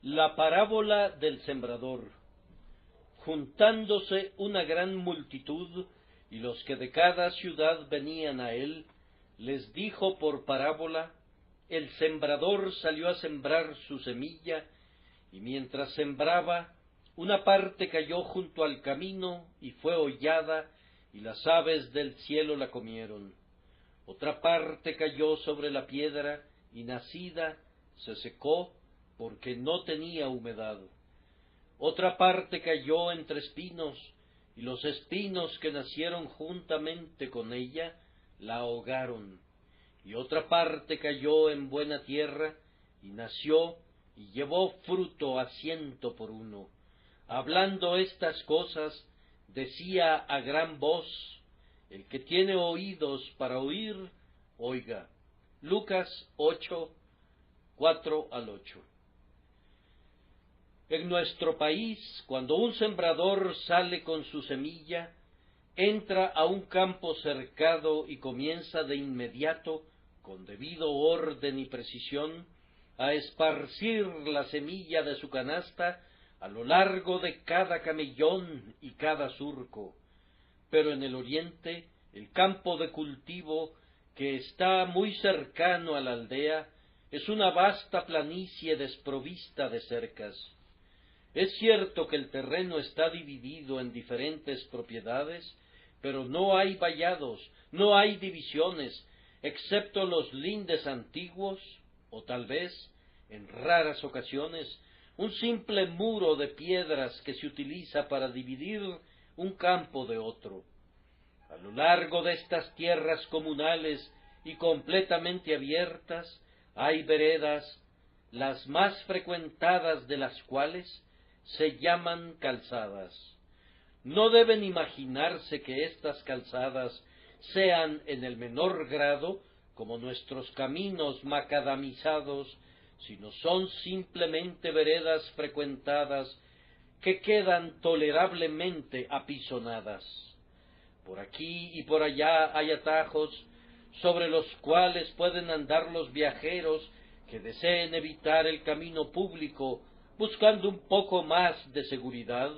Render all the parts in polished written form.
La parábola del sembrador. Juntándose una gran multitud, y los que de cada ciudad venían a él, les dijo por parábola: el sembrador salió a sembrar su semilla, y mientras sembraba, una parte cayó junto al camino, y fue hollada, y las aves del cielo la comieron. Otra parte cayó sobre la piedra, y nacida, se secó, porque no tenía humedad. Otra parte cayó entre espinos, y los espinos que nacieron juntamente con ella la ahogaron. Y otra parte cayó en buena tierra, y nació, y llevó fruto a 100 por 1. Hablando estas cosas, decía a gran voz: el que tiene oídos para oír, oiga. Lucas 8, 4-8. En nuestro país, cuando un sembrador sale con su semilla, entra a un campo cercado y comienza de inmediato, con debido orden y precisión, a esparcir la semilla de su canasta a lo largo de cada camellón y cada surco. Pero en el oriente, el campo de cultivo, que está muy cercano a la aldea, es una vasta planicie desprovista de cercas. Es cierto que el terreno está dividido en diferentes propiedades, pero no hay vallados, no hay divisiones, excepto los lindes antiguos, o tal vez, en raras ocasiones, un simple muro de piedras que se utiliza para dividir un campo de otro. A lo largo de estas tierras comunales y completamente abiertas hay veredas, las más frecuentadas de las cuales se llaman calzadas. No deben imaginarse que estas calzadas sean en el menor grado como nuestros caminos macadamizados, sino son simplemente veredas frecuentadas que quedan tolerablemente apisonadas. Por aquí y por allá hay atajos sobre los cuales pueden andar los viajeros que deseen evitar el camino público, buscando un poco más de seguridad,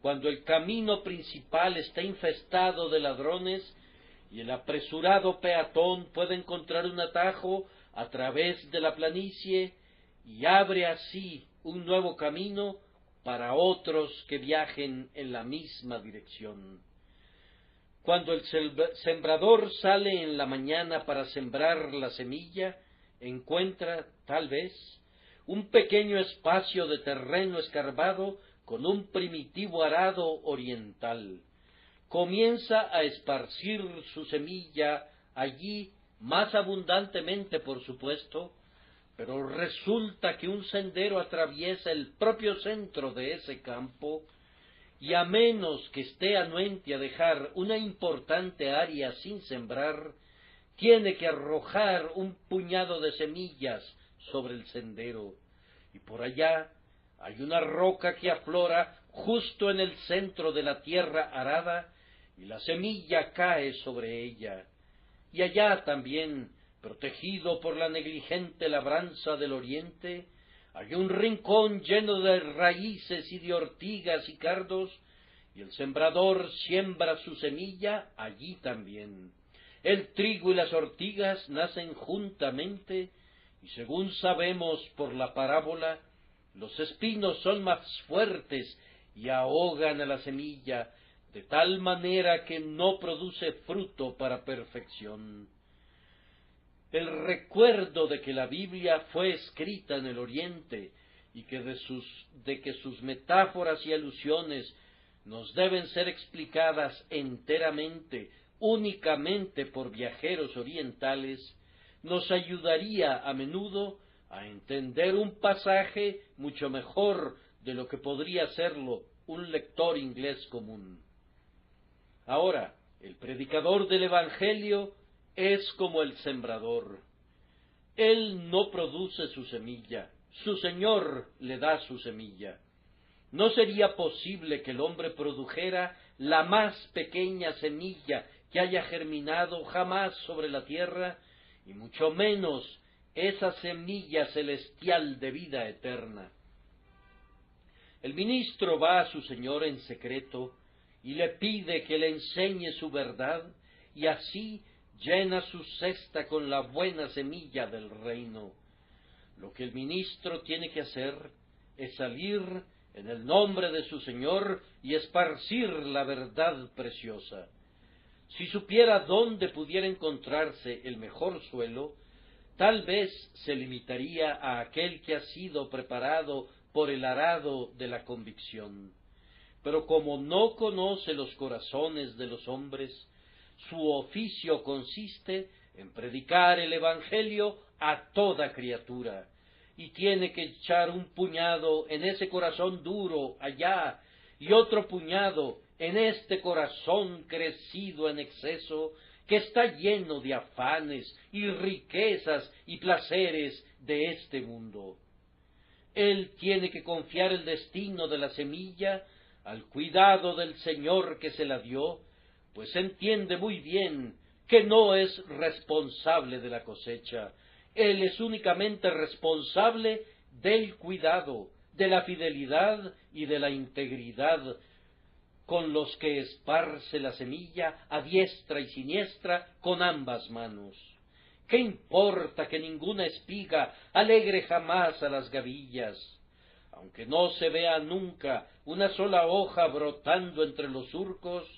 cuando el camino principal está infestado de ladrones y el apresurado peatón puede encontrar un atajo a través de la planicie y abre así un nuevo camino para otros que viajen en la misma dirección. Cuando el sembrador sale en la mañana para sembrar la semilla, encuentra, tal vez, un pequeño espacio de terreno escarbado con un primitivo arado oriental. Comienza a esparcir su semilla allí más abundantemente, por supuesto, pero resulta que un sendero atraviesa el propio centro de ese campo, y a menos que esté anuente a dejar una importante área sin sembrar, tiene que arrojar un puñado de semillas sobre el sendero, y por allá hay una roca que aflora justo en el centro de la tierra arada, y la semilla cae sobre ella. Y allá también, protegido por la negligente labranza del oriente, hay un rincón lleno de raíces y de ortigas y cardos, y el sembrador siembra su semilla allí también. El trigo y las ortigas nacen juntamente, y según sabemos por la parábola, los espinos son más fuertes y ahogan a la semilla, de tal manera que no produce fruto para perfección. El recuerdo de que la Biblia fue escrita en el Oriente y que de que sus metáforas y alusiones nos deben ser explicadas enteramente, únicamente por viajeros orientales, nos ayudaría a menudo a entender un pasaje mucho mejor de lo que podría serlo un lector inglés común. Ahora, el predicador del Evangelio es como el sembrador. Él no produce su semilla, su Señor le da su semilla. No sería posible que el hombre produjera la más pequeña semilla que haya germinado jamás sobre la tierra, y mucho menos esa semilla celestial de vida eterna. El ministro va a su señor en secreto y le pide que le enseñe su verdad, y así llena su cesta con la buena semilla del reino. Lo que el ministro tiene que hacer es salir en el nombre de su señor y esparcir la verdad preciosa. Si supiera dónde pudiera encontrarse el mejor suelo, tal vez se limitaría a aquel que ha sido preparado por el arado de la convicción. Pero como no conoce los corazones de los hombres, su oficio consiste en predicar el Evangelio a toda criatura, y tiene que echar un puñado en ese corazón duro allá, y otro puñado en este corazón crecido en exceso, que está lleno de afanes y riquezas y placeres de este mundo. Él tiene que confiar el destino de la semilla al cuidado del Señor que se la dio, pues entiende muy bien que no es responsable de la cosecha. Él es únicamente responsable del cuidado, de la fidelidad y de la integridad con los que esparce la semilla a diestra y siniestra con ambas manos. ¿Qué importa que ninguna espiga alegre jamás a las gavillas? Aunque no se vea nunca una sola hoja brotando entre los surcos,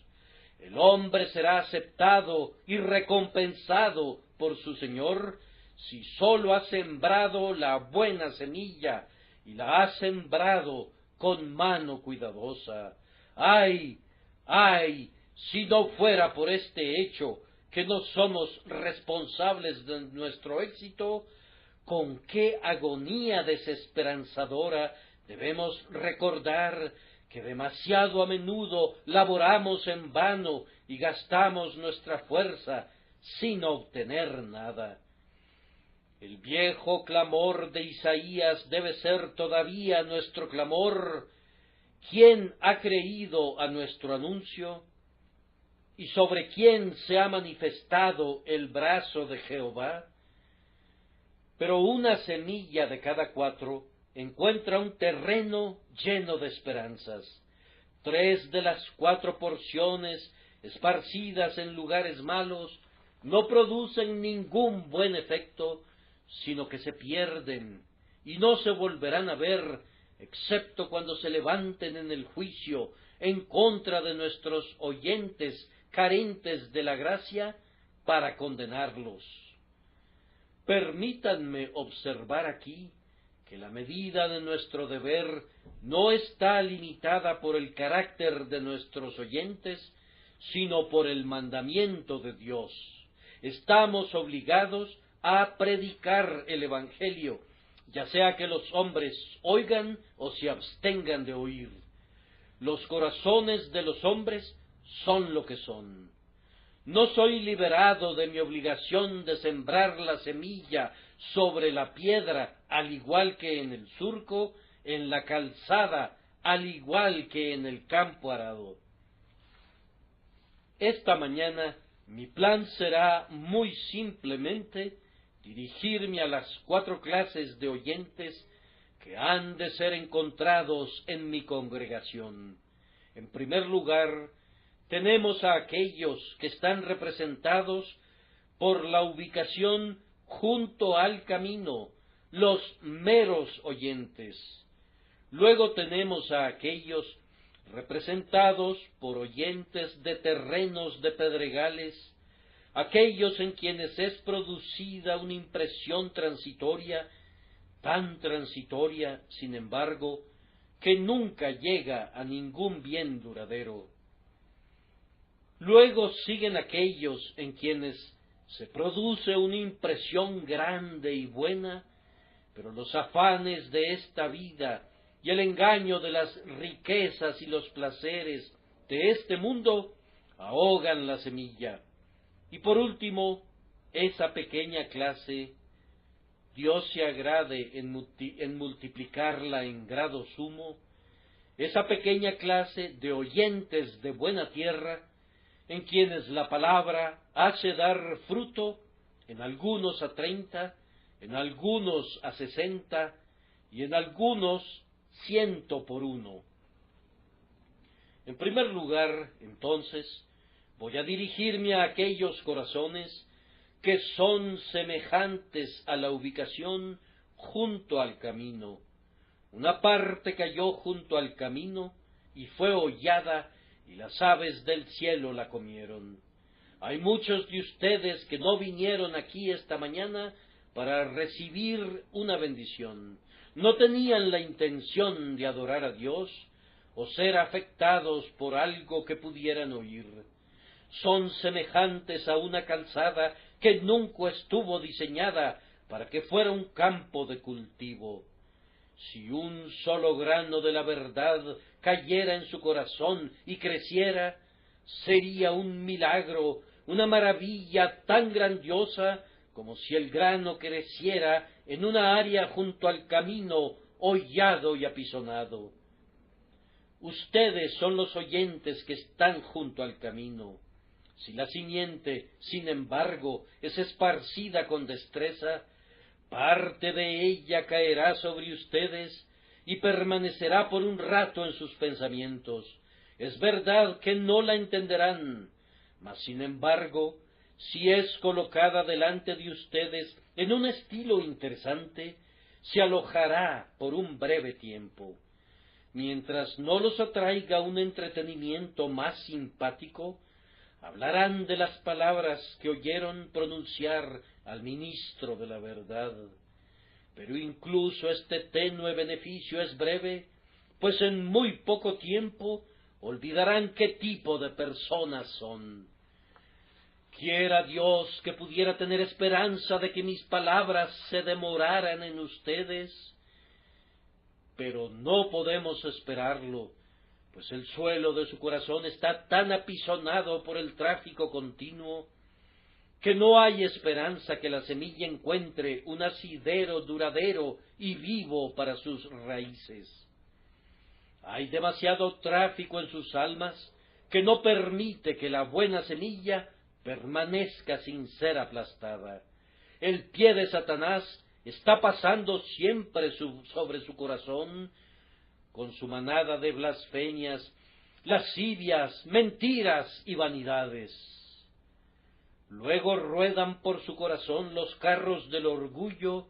el hombre será aceptado y recompensado por su Señor si sólo ha sembrado la buena semilla y la ha sembrado con mano cuidadosa. ¡Ay, ay! Si no fuera por este hecho, que no somos responsables de nuestro éxito, con qué agonía desesperanzadora debemos recordar que demasiado a menudo laboramos en vano y gastamos nuestra fuerza sin obtener nada. El viejo clamor de Isaías debe ser todavía nuestro clamor. ¿Quién ha creído a nuestro anuncio? ¿Y sobre quién se ha manifestado el brazo de Jehová? Pero una semilla de cada 4 encuentra un terreno lleno de esperanzas. 3 de las 4 porciones, esparcidas en lugares malos, no producen ningún buen efecto, sino que se pierden y no se volverán a ver, excepto cuando se levanten en el juicio en contra de nuestros oyentes carentes de la gracia para condenarlos. Permítanme observar aquí que la medida de nuestro deber no está limitada por el carácter de nuestros oyentes, sino por el mandamiento de Dios. Estamos obligados a predicar el Evangelio, ya sea que los hombres oigan o se abstengan de oír. Los corazones de los hombres son lo que son. No soy liberado de mi obligación de sembrar la semilla sobre la piedra, al igual que en el surco, en la calzada, al igual que en el campo arado. Esta mañana mi plan será muy simplemente dirigirme a las 4 clases de oyentes que han de ser encontrados en mi congregación. En primer lugar, tenemos a aquellos que están representados por la ubicación junto al camino, los meros oyentes. Luego tenemos a aquellos representados por oyentes de terrenos de pedregales, aquellos en quienes es producida una impresión transitoria, tan transitoria, sin embargo, que nunca llega a ningún bien duradero. Luego siguen aquellos en quienes se produce una impresión grande y buena, pero los afanes de esta vida y el engaño de las riquezas y los placeres de este mundo ahogan la semilla. Y por último, esa pequeña clase, Dios se agrade en multiplicarla en grado sumo, esa pequeña clase de oyentes de buena tierra, en quienes la palabra hace dar fruto, en algunos a 30, en algunos a 60, y en algunos 100 por 1. En primer lugar, entonces, voy a dirigirme a aquellos corazones que son semejantes a la ubicación junto al camino. Una parte cayó junto al camino y fue hollada, y las aves del cielo la comieron. Hay muchos de ustedes que no vinieron aquí esta mañana para recibir una bendición. No tenían la intención de adorar a Dios o ser afectados por algo que pudieran oír. Son semejantes a una calzada que nunca estuvo diseñada para que fuera un campo de cultivo. Si un solo grano de la verdad cayera en su corazón y creciera, sería un milagro, una maravilla tan grandiosa como si el grano creciera en una área junto al camino, hollado y apisonado. Ustedes son los oyentes que están junto al camino. Si la simiente, sin embargo, es esparcida con destreza, parte de ella caerá sobre ustedes y permanecerá por un rato en sus pensamientos. Es verdad que no la entenderán, mas sin embargo, si es colocada delante de ustedes en un estilo interesante, se alojará por un breve tiempo. Mientras no los atraiga un entretenimiento más simpático, hablarán de las palabras que oyeron pronunciar al ministro de la verdad. Pero incluso este tenue beneficio es breve, pues en muy poco tiempo olvidarán qué tipo de personas son. Quiera Dios que pudiera tener esperanza de que mis palabras se demoraran en ustedes, pero no podemos esperarlo, pues el suelo de su corazón está tan apisonado por el tráfico continuo que no hay esperanza que la semilla encuentre un asidero duradero y vivo para sus raíces. Hay demasiado tráfico en sus almas que no permite que la buena semilla permanezca sin ser aplastada. El pie de Satanás está pasando siempre sobre su corazón con su manada de blasfemias, lascivias, mentiras y vanidades. Luego ruedan por su corazón los carros del orgullo,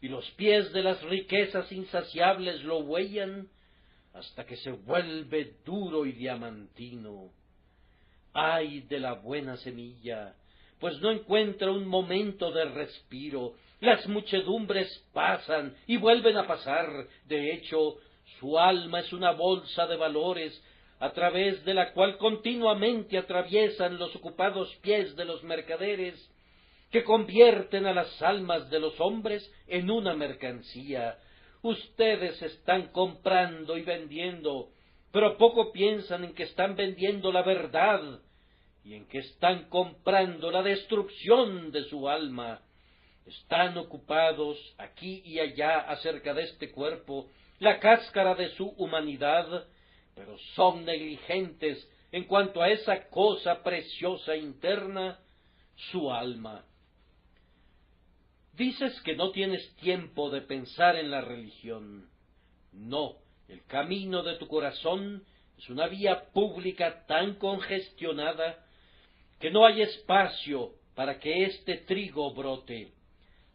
y los pies de las riquezas insaciables lo huellan hasta que se vuelve duro y diamantino. ¡Ay de la buena semilla! Pues no encuentra un momento de respiro. Las muchedumbres pasan y vuelven a pasar. De hecho, su alma es una bolsa de valores a través de la cual continuamente atraviesan los ocupados pies de los mercaderes, que convierten a las almas de los hombres en una mercancía. Ustedes están comprando y vendiendo, pero poco piensan en que están vendiendo la verdad y en que están comprando la destrucción de su alma. Están ocupados aquí y allá acerca de este cuerpo, la cáscara de su humanidad, pero son negligentes en cuanto a esa cosa preciosa interna, su alma. Dices que no tienes tiempo de pensar en la religión. No, el camino de tu corazón es una vía pública tan congestionada que no hay espacio para que este trigo brote.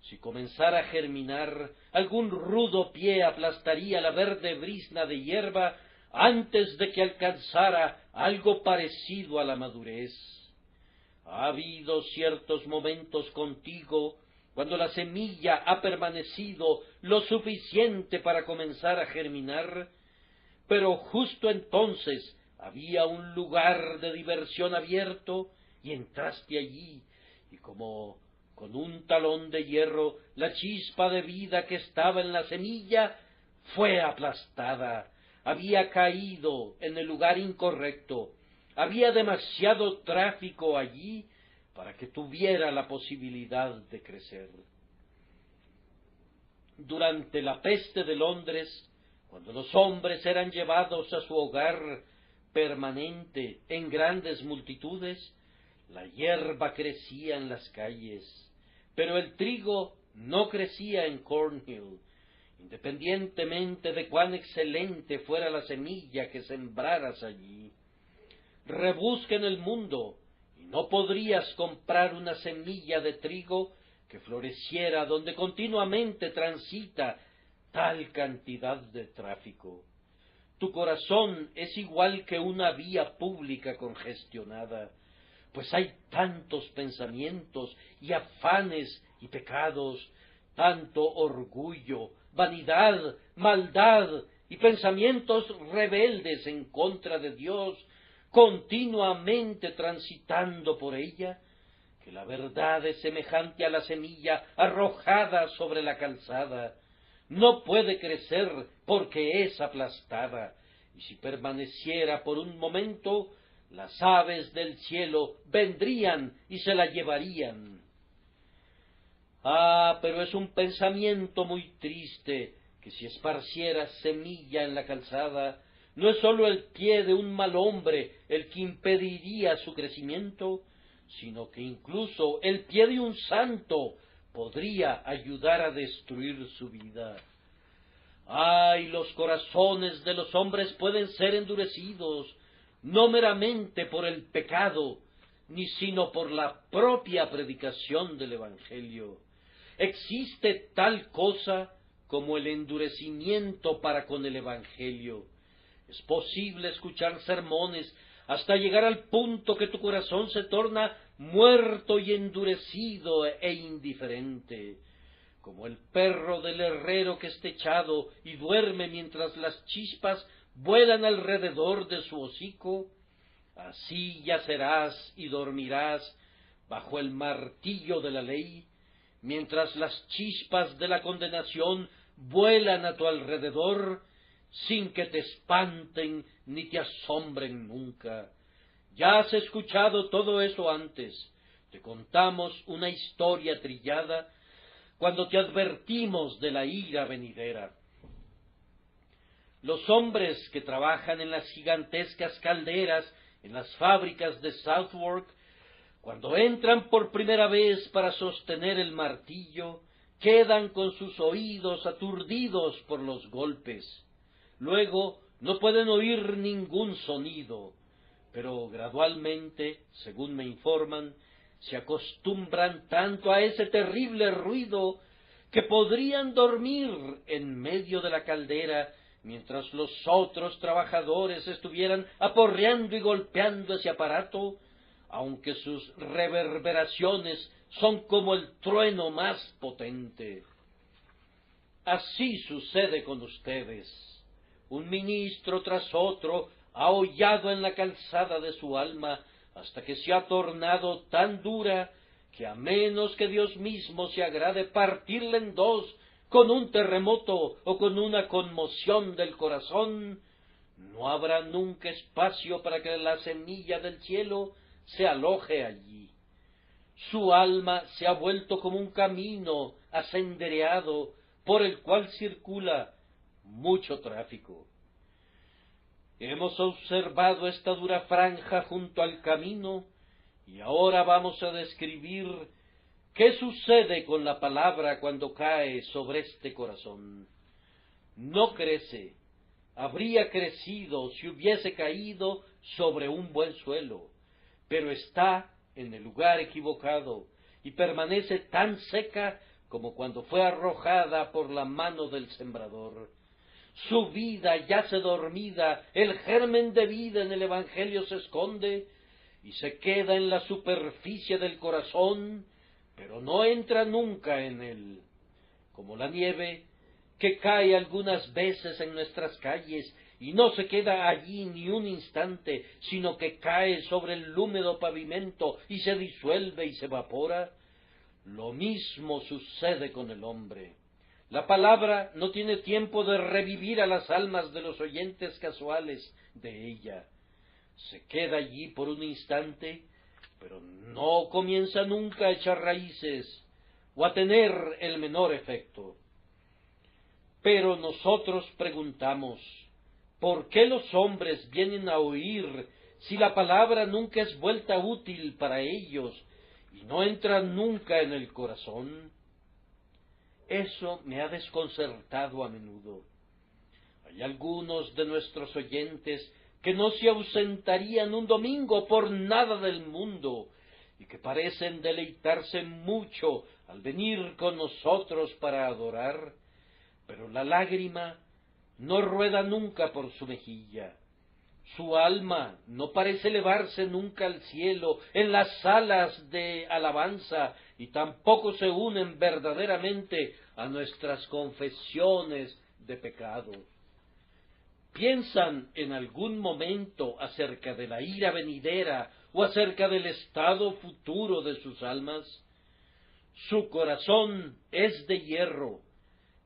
Si comenzara a germinar, algún rudo pie aplastaría la verde brizna de hierba antes de que alcanzara algo parecido a la madurez. Ha habido ciertos momentos contigo cuando la semilla ha permanecido lo suficiente para comenzar a germinar, pero justo entonces había un lugar de diversión abierto y entraste allí, y como con un talón de hierro la chispa de vida que estaba en la semilla fue aplastada, había caído en el lugar incorrecto, había demasiado tráfico allí para que tuviera la posibilidad de crecer. Durante la peste de Londres, cuando los hombres eran llevados a su hogar permanente en grandes multitudes, la hierba crecía en las calles, pero el trigo no crecía en Cornhill, y independientemente de cuán excelente fuera la semilla que sembraras allí. Rebusca en el mundo, y no podrías comprar una semilla de trigo que floreciera donde continuamente transita tal cantidad de tráfico. Tu corazón es igual que una vía pública congestionada, pues hay tantos pensamientos y afanes y pecados, tanto orgullo, vanidad, maldad y pensamientos rebeldes en contra de Dios, continuamente transitando por ella, que la verdad es semejante a la semilla arrojada sobre la calzada. No puede crecer porque es aplastada, y si permaneciera por un momento, las aves del cielo vendrían y se la llevarían. Ah, pero es un pensamiento muy triste que si esparciera semilla en la calzada, no es sólo el pie de un mal hombre el que impediría su crecimiento, sino que incluso el pie de un santo podría ayudar a destruir su vida. Ay, los corazones de los hombres pueden ser endurecidos, no meramente por el pecado, ni sino por la propia predicación del Evangelio. Existe tal cosa como el endurecimiento para con el Evangelio. Es posible escuchar sermones hasta llegar al punto que tu corazón se torna muerto y endurecido e indiferente. Como el perro del herrero que está echado y duerme mientras las chispas vuelan alrededor de su hocico, así yacerás y dormirás bajo el martillo de la ley, mientras las chispas de la condenación vuelan a tu alrededor, sin que te espanten ni te asombren nunca. Ya has escuchado todo eso antes. Te contamos una historia trillada cuando te advertimos de la ira venidera. Los hombres que trabajan en las gigantescas calderas, en las fábricas de Southwark, cuando entran por primera vez para sostener el martillo, quedan con sus oídos aturdidos por los golpes. Luego no pueden oír ningún sonido, pero gradualmente, según me informan, se acostumbran tanto a ese terrible ruido que podrían dormir en medio de la caldera mientras los otros trabajadores estuvieran aporreando y golpeando ese aparato, aunque sus reverberaciones son como el trueno más potente. Así sucede con ustedes. Un ministro tras otro ha hollado en la calzada de su alma hasta que se ha tornado tan dura que a menos que Dios mismo se agrade partirla en dos con un terremoto o con una conmoción del corazón, no habrá nunca espacio para que la semilla del cielo se aloje allí. Su alma se ha vuelto como un camino asendereado por el cual circula mucho tráfico. Hemos observado esta dura franja junto al camino y ahora vamos a describir qué sucede con la palabra cuando cae sobre este corazón. No crece, habría crecido si hubiese caído sobre un buen suelo, pero está en el lugar equivocado y permanece tan seca como cuando fue arrojada por la mano del sembrador. Su vida yace dormida, el germen de vida en el Evangelio se esconde y se queda en la superficie del corazón, pero no entra nunca en él. Como la nieve que cae algunas veces en nuestras calles y no se queda allí ni un instante, sino que cae sobre el húmedo pavimento y se disuelve y se evapora, lo mismo sucede con el hombre. La palabra no tiene tiempo de revivir a las almas de los oyentes casuales de ella. Se queda allí por un instante, pero no comienza nunca a echar raíces o a tener el menor efecto. Pero nosotros preguntamos, ¿por qué los hombres vienen a oír si la palabra nunca es vuelta útil para ellos y no entra nunca en el corazón? Eso me ha desconcertado a menudo. Hay algunos de nuestros oyentes que no se ausentarían un domingo por nada del mundo y que parecen deleitarse mucho al venir con nosotros para adorar, pero la lágrima no rueda nunca por su mejilla. Su alma no parece elevarse nunca al cielo en las salas de alabanza y tampoco se unen verdaderamente a nuestras confesiones de pecados. ¿Piensan en algún momento acerca de la ira venidera o acerca del estado futuro de sus almas? Su corazón es de hierro.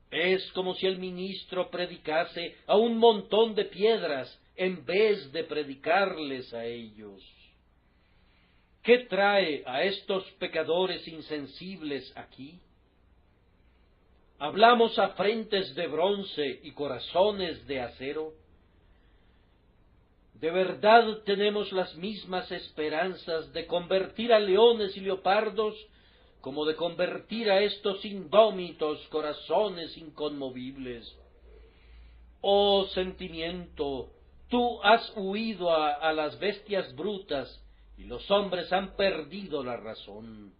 Es como si el ministro predicase a un montón de piedras en vez de predicarles a ellos. ¿Qué trae a estos pecadores insensibles aquí? ¿Hablamos a frentes de bronce y corazones de acero? ¿De verdad tenemos las mismas esperanzas de convertir a leones y leopardos como de convertir a estos indómitos corazones inconmovibles? Oh sentimiento, tú has huido a las bestias brutas y los hombres han perdido la razón.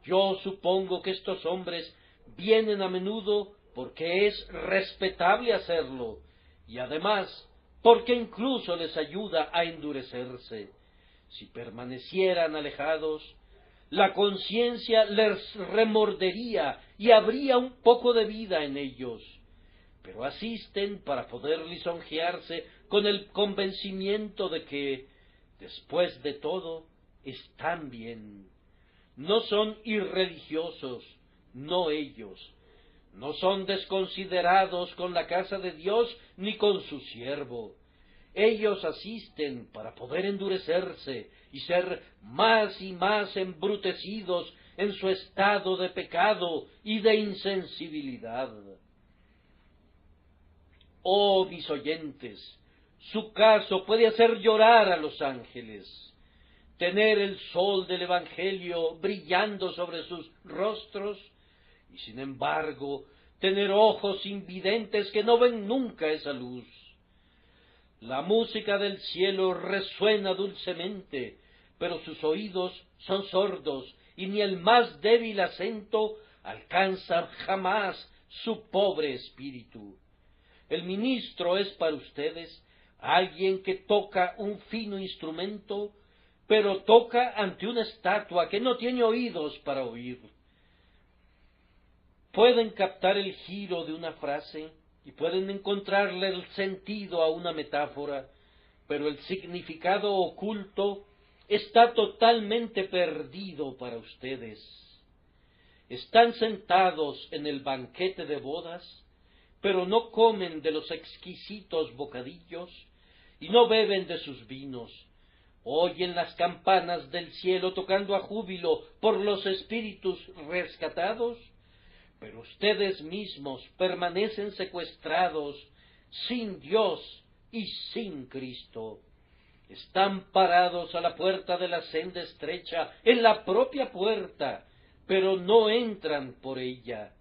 Yo supongo que estos hombres vienen a menudo porque es respetable hacerlo, y además porque incluso les ayuda a endurecerse. Si permanecieran alejados, la conciencia les remordería y habría un poco de vida en ellos, pero asisten para poder lisonjearse con el convencimiento de que, después de todo, están bien. No son irreligiosos, no ellos. No son desconsiderados con la casa de Dios ni con su siervo. Ellos asisten para poder endurecerse y ser más y más embrutecidos en su estado de pecado y de insensibilidad. Oh mis oyentes, su caso puede hacer llorar a los ángeles. Tener el sol del Evangelio brillando sobre sus rostros, y sin embargo tener ojos invidentes que no ven nunca esa luz. La música del cielo resuena dulcemente, pero sus oídos son sordos y ni el más débil acento alcanza jamás su pobre espíritu. El ministro es para ustedes alguien que toca un fino instrumento, pero toca ante una estatua que no tiene oídos para oír. Pueden captar el giro de una frase y pueden encontrarle el sentido a una metáfora, pero el significado oculto está totalmente perdido para ustedes. Están sentados en el banquete de bodas, pero no comen de los exquisitos bocadillos y no beben de sus vinos. Oyen las campanas del cielo tocando a júbilo por los espíritus rescatados, pero ustedes mismos permanecen secuestrados, sin Dios y sin Cristo. Están parados a la puerta de la senda estrecha, en la propia puerta, pero no entran por ella.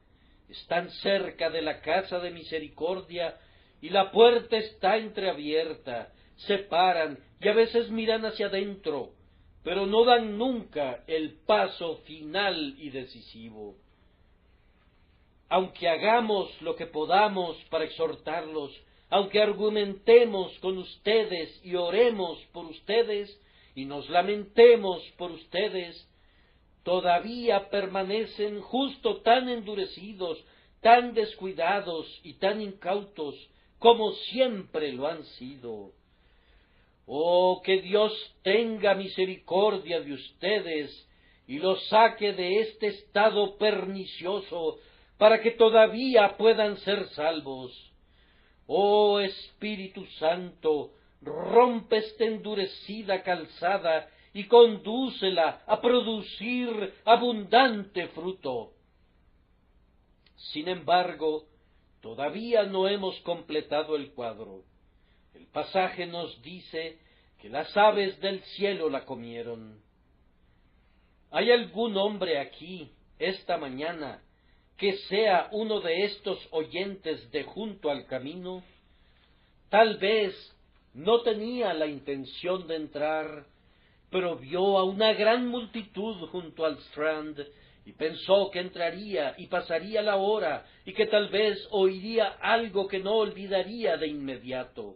Están cerca de la casa de misericordia, y la puerta está entreabierta. Se paran y a veces miran hacia adentro, pero no dan nunca el paso final y decisivo. Aunque hagamos lo que podamos para exhortarlos, aunque argumentemos con ustedes y oremos por ustedes y nos lamentemos por ustedes, todavía permanecen justo tan endurecidos, tan descuidados y tan incautos como siempre lo han sido. Oh, que Dios tenga misericordia de ustedes y los saque de este estado pernicioso para que todavía puedan ser salvos. Oh Espíritu Santo, rompe esta endurecida calzada y condúcela a producir abundante fruto. Sin embargo, todavía no hemos completado el cuadro. El pasaje nos dice que las aves del cielo la comieron. ¿Hay algún hombre aquí, esta mañana, que sea uno de estos oyentes de junto al camino? Tal vez no tenía la intención de entrar, pero vio a una gran multitud junto al Strand y pensó que entraría y pasaría la hora y que tal vez oiría algo que no olvidaría de inmediato.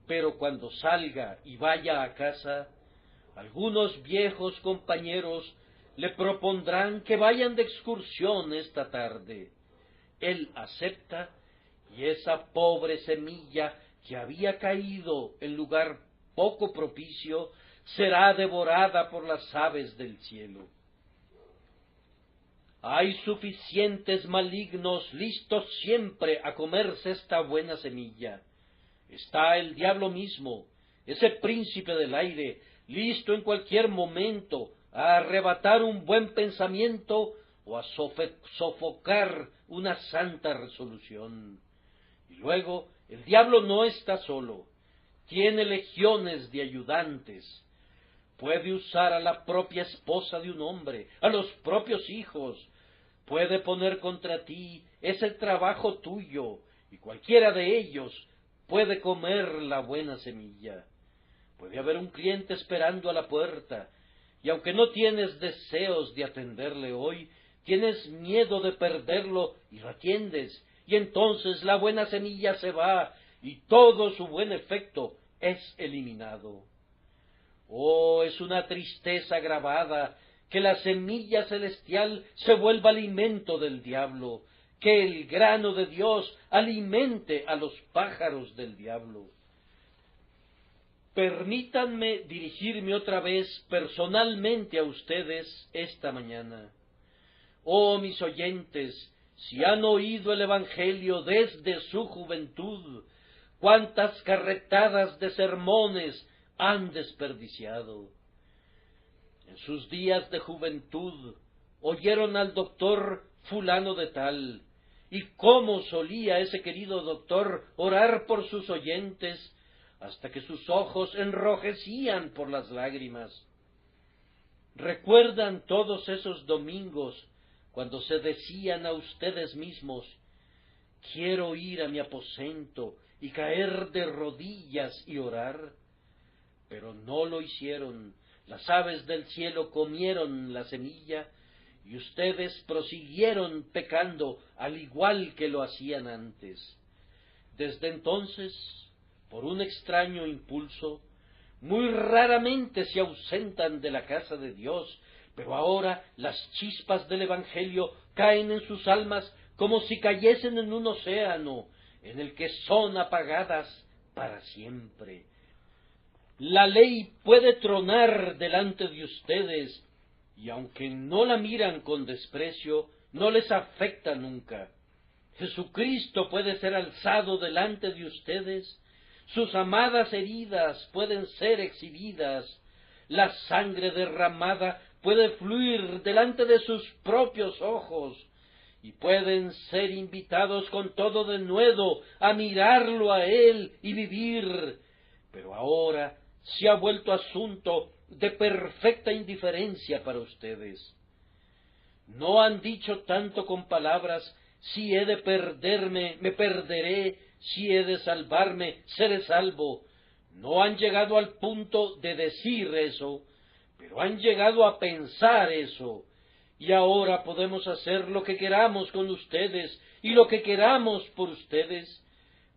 Pero cuando salga y vaya a casa, algunos viejos compañeros le propondrán que vayan de excursión esta tarde. Él acepta, y esa pobre semilla que había caído en lugar poco propicio será devorada por las aves del cielo. Hay suficientes malignos listos siempre a comerse esta buena semilla. Está el diablo mismo, ese príncipe del aire, listo en cualquier momento a arrebatar un buen pensamiento o a sofocar una santa resolución. Y luego, el diablo no está solo, tiene legiones de ayudantes. Puede usar a la propia esposa de un hombre, a los propios hijos. Puede poner contra ti ese trabajo tuyo, y cualquiera de ellos puede comer la buena semilla. Puede haber un cliente esperando a la puerta, y aunque no tienes deseos de atenderle hoy, tienes miedo de perderlo y lo atiendes, y entonces la buena semilla se va, y todo su buen efecto es eliminado. Oh, es una tristeza agravada que la semilla celestial se vuelva alimento del diablo, que el grano de Dios alimente a los pájaros del diablo. Permítanme dirigirme otra vez personalmente a ustedes esta mañana. Oh, mis oyentes, si han oído el Evangelio desde su juventud, cuántas carretadas de sermones han desperdiciado. En sus días de juventud oyeron al doctor fulano de tal, y cómo solía ese querido doctor orar por sus oyentes, hasta que sus ojos enrojecían por las lágrimas. ¿Recuerdan todos esos domingos cuando se decían a ustedes mismos: quiero ir a mi aposento y caer de rodillas y orar? Pero no lo hicieron. Las aves del cielo comieron la semilla, y ustedes prosiguieron pecando al igual que lo hacían antes. Desde entonces, por un extraño impulso, muy raramente se ausentan de la casa de Dios, pero ahora las chispas del Evangelio caen en sus almas como si cayesen en un océano, en el que son apagadas para siempre. La ley puede tronar delante de ustedes, y aunque no la miran con desprecio, no les afecta nunca. Jesucristo puede ser alzado delante de ustedes, sus amadas heridas pueden ser exhibidas, la sangre derramada puede fluir delante de sus propios ojos, y pueden ser invitados con todo denuedo a mirarlo a Él y vivir. Pero ahora se ha vuelto asunto de perfecta indiferencia para ustedes. No han dicho tanto con palabras: si he de perderme, me perderé; si he de salvarme, seré salvo. No han llegado al punto de decir eso, pero han llegado a pensar eso. Y ahora podemos hacer lo que queramos con ustedes y lo que queramos por ustedes,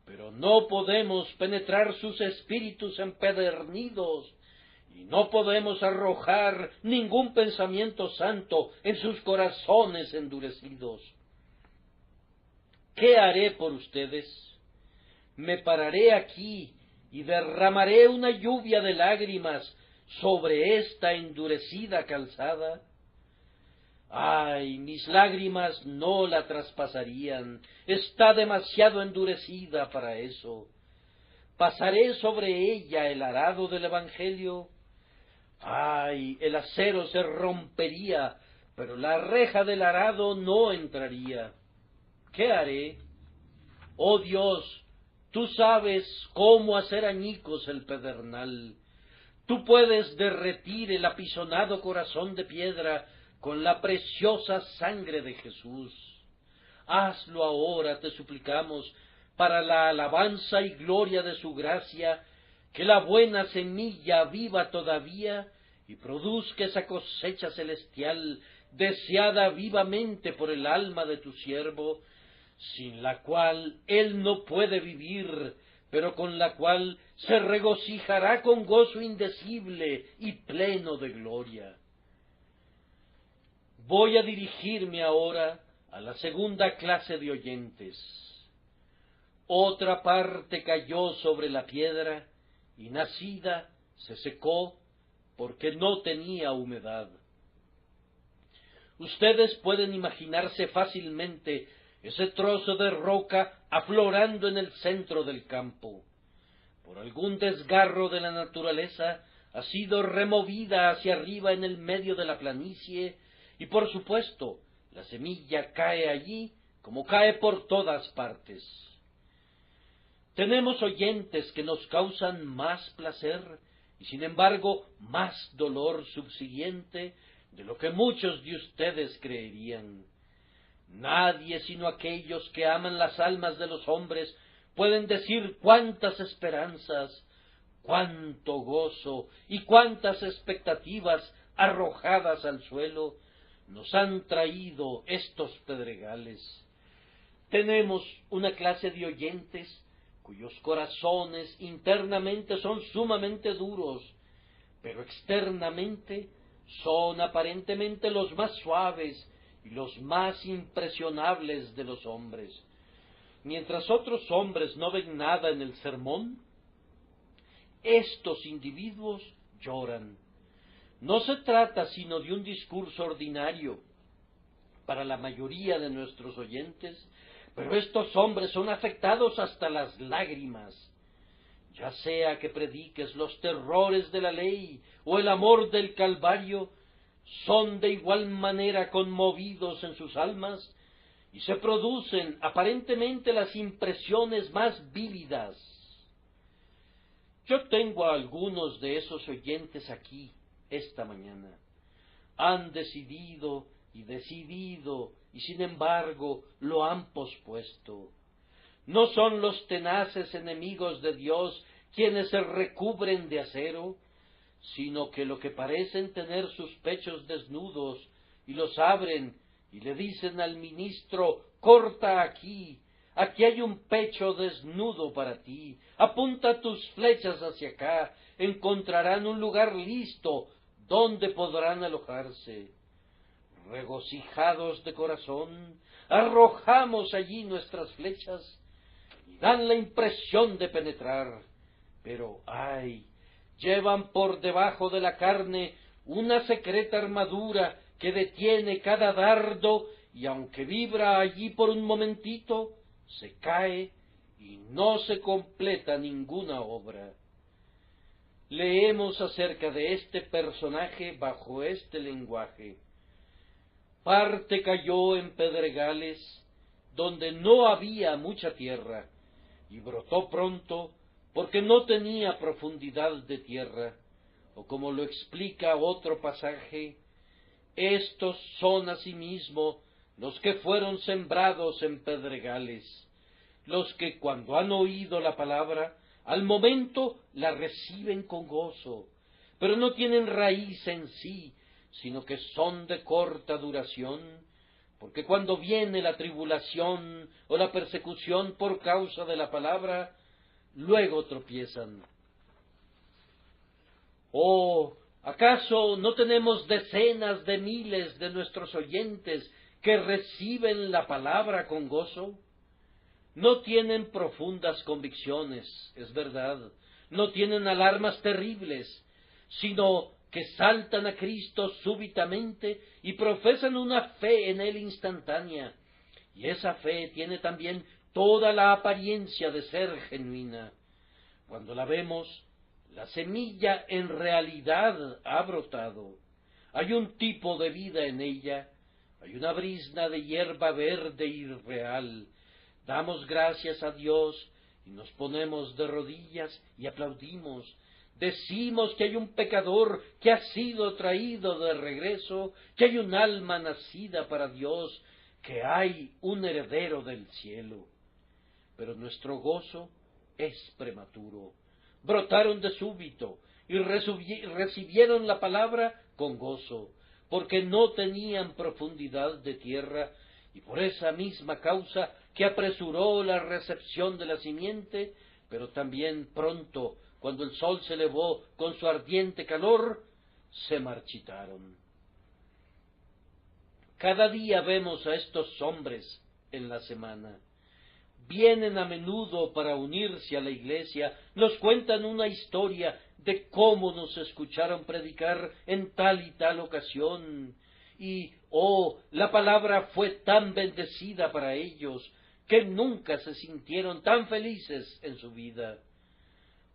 pero no podemos penetrar sus espíritus empedernidos, y no podemos arrojar ningún pensamiento santo en sus corazones endurecidos. ¿Qué haré por ustedes? Me pararé aquí y derramaré una lluvia de lágrimas sobre esta endurecida calzada. Ay, mis lágrimas no la traspasarían, está demasiado endurecida para eso. ¿Pasaré sobre ella el arado del Evangelio? Ay, el acero se rompería, pero la reja del arado no entraría. ¿Qué haré? Oh Dios, tú sabes cómo hacer añicos el pedernal. Tú puedes derretir el apisonado corazón de piedra con la preciosa sangre de Jesús. hazlo ahora, te suplicamos, para la alabanza y gloria de su gracia, que la buena semilla viva todavía y produzca esa cosecha celestial deseada vivamente por el alma de tu siervo, sin la cual él no puede vivir, pero con la cual se regocijará con gozo indecible y pleno de gloria. Voy a dirigirme ahora a la segunda clase de oyentes. Otra parte cayó sobre la piedra, y nacida se secó porque no tenía humedad. Ustedes pueden imaginarse fácilmente ese trozo de roca aflorando en el centro del campo. Por algún desgarro de la naturaleza ha sido removida hacia arriba en el medio de la planicie, y por supuesto la semilla cae allí como cae por todas partes. Tenemos oyentes que nos causan más placer y sin embargo más dolor subsiguiente de lo que muchos de ustedes creerían. Nadie sino aquellos que aman las almas de los hombres pueden decir cuántas esperanzas, cuánto gozo y cuántas expectativas arrojadas al suelo nos han traído estos pedregales. Tenemos una clase de oyentes cuyos corazones internamente son sumamente duros, pero externamente son aparentemente los más suaves y los más impresionables de los hombres. Mientras otros hombres no ven nada en el sermón, estos individuos lloran. No se trata sino de un discurso ordinario para la mayoría de nuestros oyentes, pero estos hombres son afectados hasta las lágrimas. Ya sea que prediques los terrores de la ley o el amor del Calvario, son de igual manera conmovidos en sus almas y se producen aparentemente las impresiones más vívidas. Yo tengo a algunos de esos oyentes aquí esta mañana. Han decidido y sin embargo lo han pospuesto. ¿No son los tenaces enemigos de Dios quienes se recubren de acero, sino que lo que parecen tener sus pechos desnudos y los abren y le dicen al ministro: corta aquí, aquí hay un pecho desnudo para ti, apunta tus flechas hacia acá, encontrarán un lugar listo donde podrán alojarse? Regocijados de corazón, arrojamos allí nuestras flechas y dan la impresión de penetrar, pero ¡ay!, llevan por debajo de la carne una secreta armadura que detiene cada dardo, y aunque vibra allí por un momentito, se cae y no se completa ninguna obra. Leemos acerca de este personaje bajo este lenguaje: parte cayó en pedregales donde no había mucha tierra, y brotó pronto porque no tenía profundidad de tierra. O como lo explica otro pasaje: estos son asimismo los que fueron sembrados en pedregales, los que cuando han oído la palabra, al momento la reciben con gozo, pero no tienen raíz en sí, sino que son de corta duración, porque cuando viene la tribulación o la persecución por causa de la palabra, luego tropiezan. ¿O acaso no tenemos decenas de miles de nuestros oyentes que reciben la palabra con gozo? No tienen profundas convicciones, es verdad, no tienen alarmas terribles, sino que saltan a Cristo súbitamente y profesan una fe en Él instantánea, y esa fe tiene también toda la apariencia de ser genuina. Cuando la vemos, la semilla en realidad ha brotado. Hay un tipo de vida en ella, hay una brizna de hierba verde y real. Damos gracias a Dios y nos ponemos de rodillas y aplaudimos. Decimos que hay un pecador que ha sido traído de regreso, que hay un alma nacida para Dios, que hay un heredero del cielo. Pero nuestro gozo es prematuro. Brotaron de súbito y recibieron la palabra con gozo, porque no tenían profundidad de tierra, y por esa misma causa que apresuró la recepción de la simiente, pero también pronto, cuando el sol se elevó con su ardiente calor, se marchitaron. Cada día vemos a estos hombres en la semana. Vienen a menudo para unirse a la iglesia, nos cuentan una historia de cómo nos escucharon predicar en tal y tal ocasión, y, la palabra fue tan bendecida para ellos, que nunca se sintieron tan felices en su vida.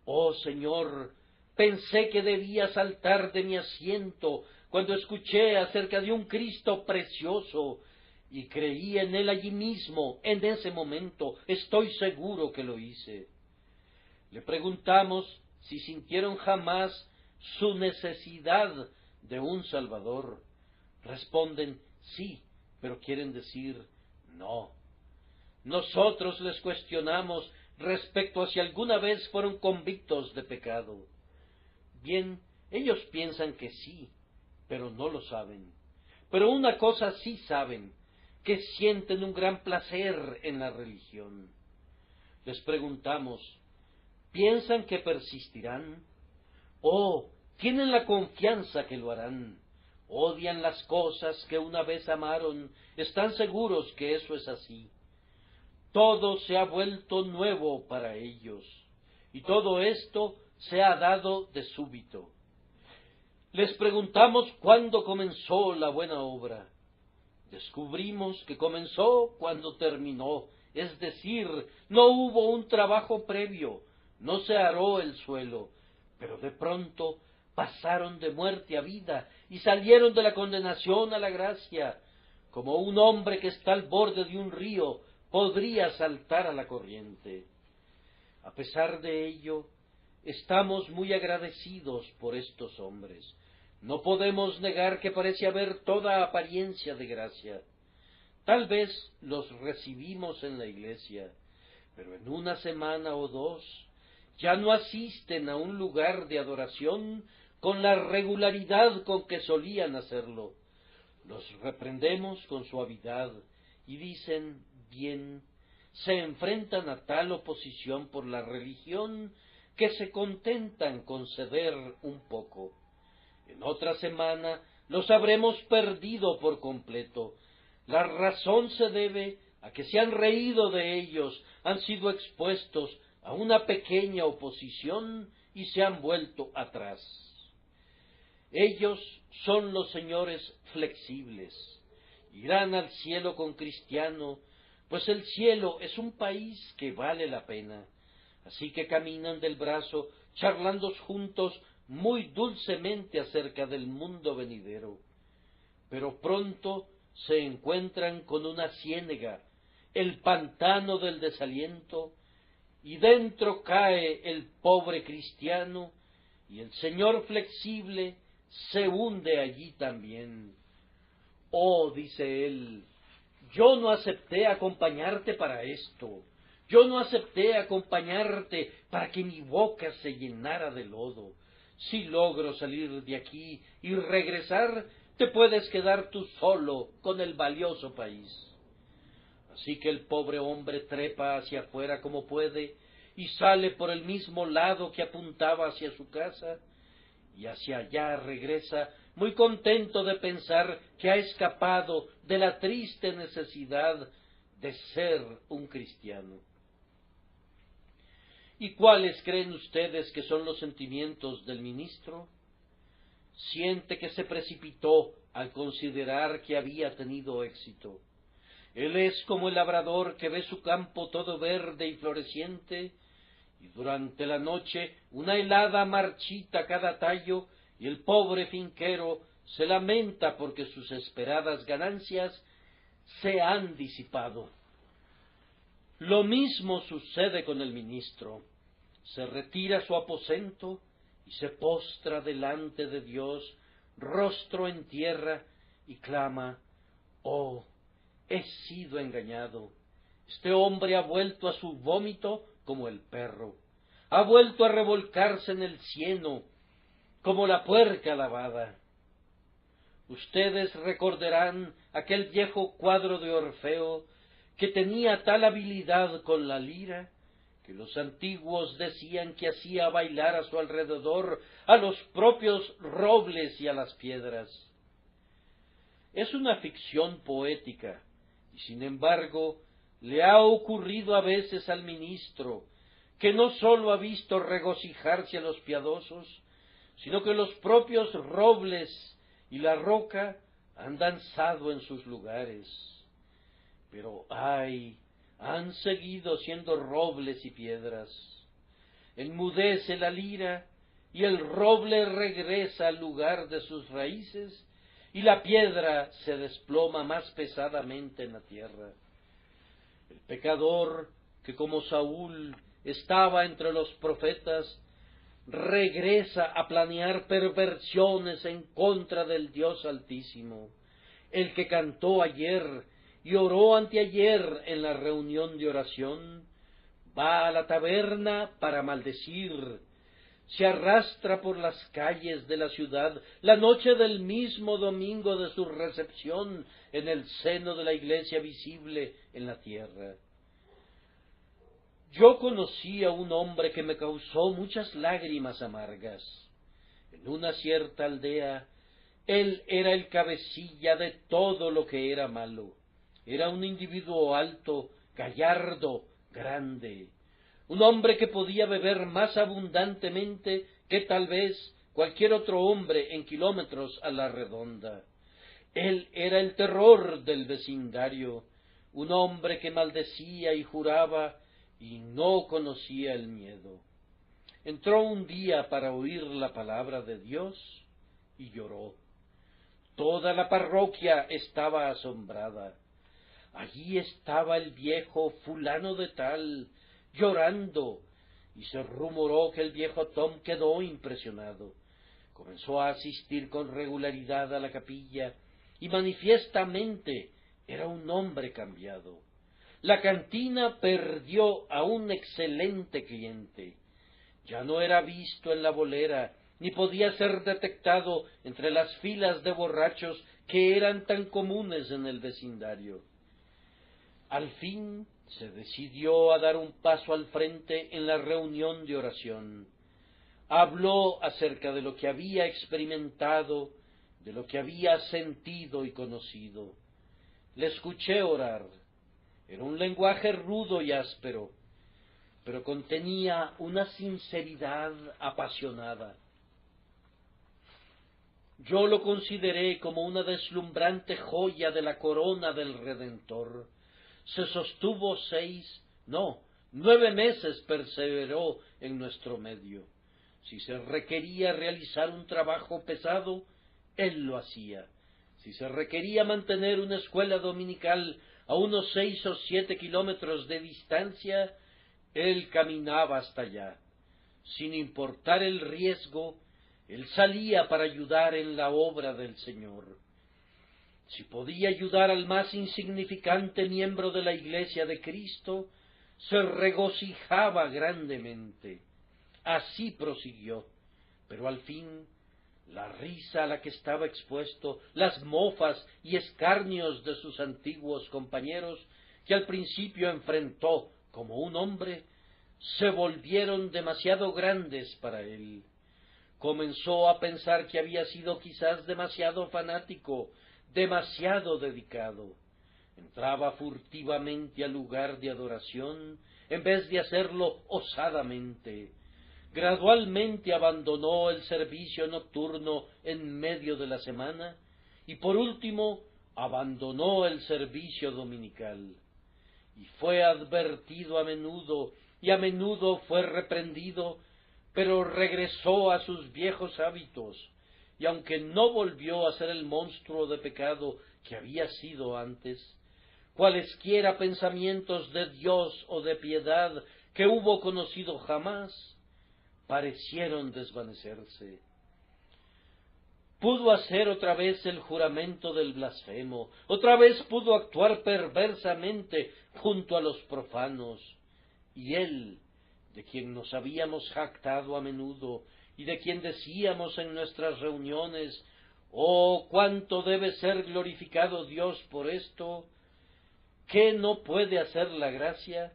Oh Señor, pensé que debía saltar de mi asiento cuando escuché acerca de un Cristo precioso, y creí en él allí mismo, en ese momento, estoy seguro que lo hice. Le preguntamos si sintieron jamás su necesidad de un Salvador. Responden sí, pero quieren decir no. Nosotros les cuestionamos respecto a si alguna vez fueron convictos de pecado. Bien, ellos piensan que sí, pero no lo saben. Pero una cosa sí saben, que sienten un gran placer en la religión. Les preguntamos, ¿piensan que persistirán? ¿tienen la confianza que lo harán? ¿Odian las cosas que una vez amaron? ¿Están seguros que eso es así? Todo se ha vuelto nuevo para ellos, y todo esto se ha dado de súbito. Les preguntamos cuándo comenzó la buena obra. Descubrimos que comenzó cuando terminó, es decir, no hubo un trabajo previo, no se aró el suelo, pero de pronto pasaron de muerte a vida y salieron de la condenación a la gracia, como un hombre que está al borde de un río podría saltar a la corriente. A pesar de ello, estamos muy agradecidos por estos hombres. No podemos negar que parece haber toda apariencia de gracia. Tal vez los recibimos en la iglesia, pero en una semana o dos ya no asisten a un lugar de adoración con la regularidad con que solían hacerlo. Los reprendemos con suavidad y dicen bien, se enfrentan a tal oposición por la religión que se contentan con ceder un poco. En otra semana los habremos perdido por completo. La razón se debe a que se han reído de ellos, han sido expuestos a una pequeña oposición y se han vuelto atrás. Ellos son los señores flexibles. Irán al cielo con cristiano, pues el cielo es un país que vale la pena. Así que caminan del brazo, charlando juntos muy dulcemente acerca del mundo venidero. Pero pronto se encuentran con una ciénega, el pantano del desaliento, y dentro cae el pobre cristiano, y el señor flexible se hunde allí también. Dice él, yo no acepté acompañarte para esto. Yo no acepté acompañarte para que mi boca se llenara de lodo. Si logro salir de aquí y regresar, te puedes quedar tú solo con el valioso país. Así que el pobre hombre trepa hacia afuera como puede y sale por el mismo lado que apuntaba hacia su casa, y hacia allá regresa muy contento de pensar que ha escapado de la triste necesidad de ser un cristiano. ¿Y cuáles creen ustedes que son los sentimientos del ministro? Siente que se precipitó al considerar que había tenido éxito. Él es como el labrador que ve su campo todo verde y floreciente, y durante la noche una helada marchita cada tallo, y el pobre finquero se lamenta porque sus esperadas ganancias se han disipado. Lo mismo sucede con el ministro. Se retira a su aposento y se postra delante de Dios, rostro en tierra, y clama, he sido engañado. Este hombre ha vuelto a su vómito como el perro, ha vuelto a revolcarse en el cieno como la puerca lavada. Ustedes recordarán aquel viejo cuadro de Orfeo que tenía tal habilidad con la lira que los antiguos decían que hacía bailar a su alrededor a los propios robles y a las piedras. Es una ficción poética, y sin embargo le ha ocurrido a veces al ministro, que no sólo ha visto regocijarse a los piadosos, sino que los propios robles y la roca han danzado en sus lugares. Pero ¡ay! Han seguido siendo robles y piedras. Enmudece la lira y el roble regresa al lugar de sus raíces y la piedra se desploma más pesadamente en la tierra. El pecador, que como Saúl estaba entre los profetas, regresa a planear perversiones en contra del Dios Altísimo. El que cantó ayer y oró anteayer en la reunión de oración, va a la taberna para maldecir, se arrastra por las calles de la ciudad la noche del mismo domingo de su recepción en el seno de la iglesia visible en la tierra. Yo conocí a un hombre que me causó muchas lágrimas amargas. En una cierta aldea, él era el cabecilla de todo lo que era malo. Era un individuo alto, gallardo, grande, un hombre que podía beber más abundantemente que tal vez cualquier otro hombre en kilómetros a la redonda. Él era el terror del vecindario, un hombre que maldecía y juraba y no conocía el miedo. Entró un día para oír la palabra de Dios y lloró. Toda la parroquia estaba asombrada. Allí estaba el viejo fulano de tal, llorando, y se rumoró que el viejo Tom quedó impresionado. Comenzó a asistir con regularidad a la capilla, y manifiestamente era un hombre cambiado. La cantina perdió a un excelente cliente. Ya no era visto en la bolera, ni podía ser detectado entre las filas de borrachos que eran tan comunes en el vecindario. Al fin se decidió a dar un paso al frente en la reunión de oración. Habló acerca de lo que había experimentado, de lo que había sentido y conocido. Le escuché orar. Era un lenguaje rudo y áspero, pero contenía una sinceridad apasionada. Yo lo consideré como una deslumbrante joya de la corona del Redentor. Se sostuvo 9 meses perseveró en nuestro medio. Si se requería realizar un trabajo pesado, él lo hacía. Si se requería mantener una escuela dominical a unos 6 o 7 kilómetros de distancia, él caminaba hasta allá. Sin importar el riesgo, él salía para ayudar en la obra del Señor. Si podía ayudar al más insignificante miembro de la Iglesia de Cristo, se regocijaba grandemente. Así prosiguió, pero al fin la risa a la que estaba expuesto, las mofas y escarnios de sus antiguos compañeros, que al principio enfrentó como un hombre, se volvieron demasiado grandes para él. Comenzó a pensar que había sido quizás demasiado fanático, demasiado dedicado. Entraba furtivamente al lugar de adoración en vez de hacerlo osadamente. Gradualmente abandonó el servicio nocturno en medio de la semana y por último abandonó el servicio dominical. Y fue advertido a menudo y a menudo fue reprendido, pero regresó a sus viejos hábitos, y aunque no volvió a ser el monstruo de pecado que había sido antes, cualesquiera pensamientos de Dios o de piedad que hubo conocido jamás, parecieron desvanecerse. pudo hacer otra vez el juramento del blasfemo, otra vez pudo actuar perversamente junto a los profanos, y él, de quien nos habíamos jactado a menudo, y de quien decíamos en nuestras reuniones, «Oh, cuánto debe ser glorificado Dios por esto», ¿qué no puede hacer la gracia?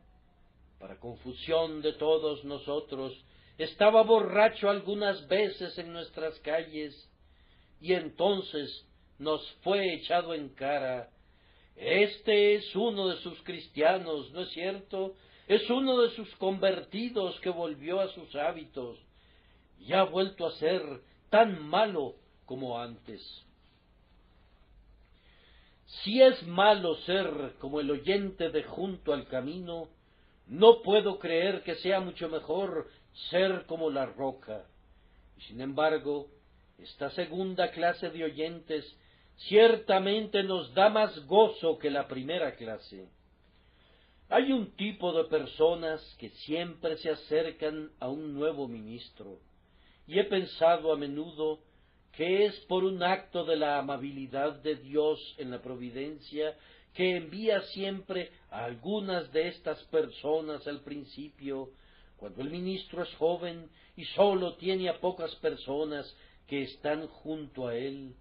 Para confusión de todos nosotros, estaba borracho algunas veces en nuestras calles, y entonces nos fue echado en cara, «Este es uno de sus cristianos, ¿no es cierto? Es uno de sus convertidos que volvió a sus hábitos, y ha vuelto a ser tan malo como antes». Si es malo ser como el oyente de junto al camino, no puedo creer que sea mucho mejor ser como la roca. Y sin embargo, esta segunda clase de oyentes ciertamente nos da más gozo que la primera clase. Hay un tipo de personas que siempre se acercan a un nuevo ministro, y he pensado a menudo que es por un acto de la amabilidad de Dios en la providencia que envía siempre a algunas de estas personas al principio, cuando el ministro es joven y sólo tiene a pocas personas que están junto a él,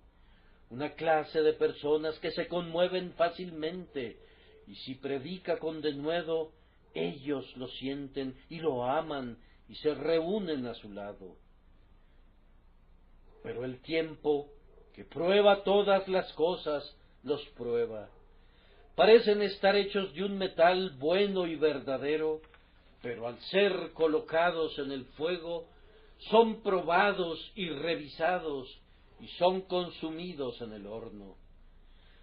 una clase de personas que se conmueven fácilmente, y si predica con denuedo, ellos lo sienten y lo aman y se reúnen a su lado. Pero el tiempo, que prueba todas las cosas, los prueba. Parecen estar hechos de un metal bueno y verdadero, pero al ser colocados en el fuego, son probados y revisados, y son consumidos en el horno.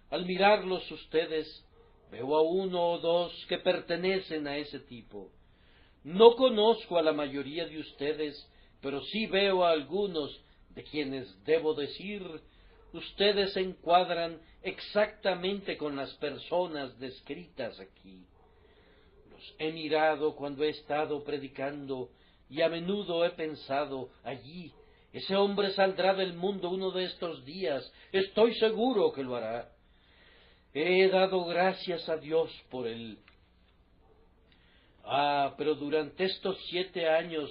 Al mirarlos ustedes, veo a uno o dos que pertenecen a ese tipo. No conozco a la mayoría de ustedes, pero sí veo a algunos de quienes debo decir, ustedes se encuadran exactamente con las personas descritas aquí. Los he mirado cuando he estado predicando, y a menudo he pensado, allí, ese hombre saldrá del mundo uno de estos días, estoy seguro que lo hará. He dado gracias a Dios por él. Pero durante estos 7 años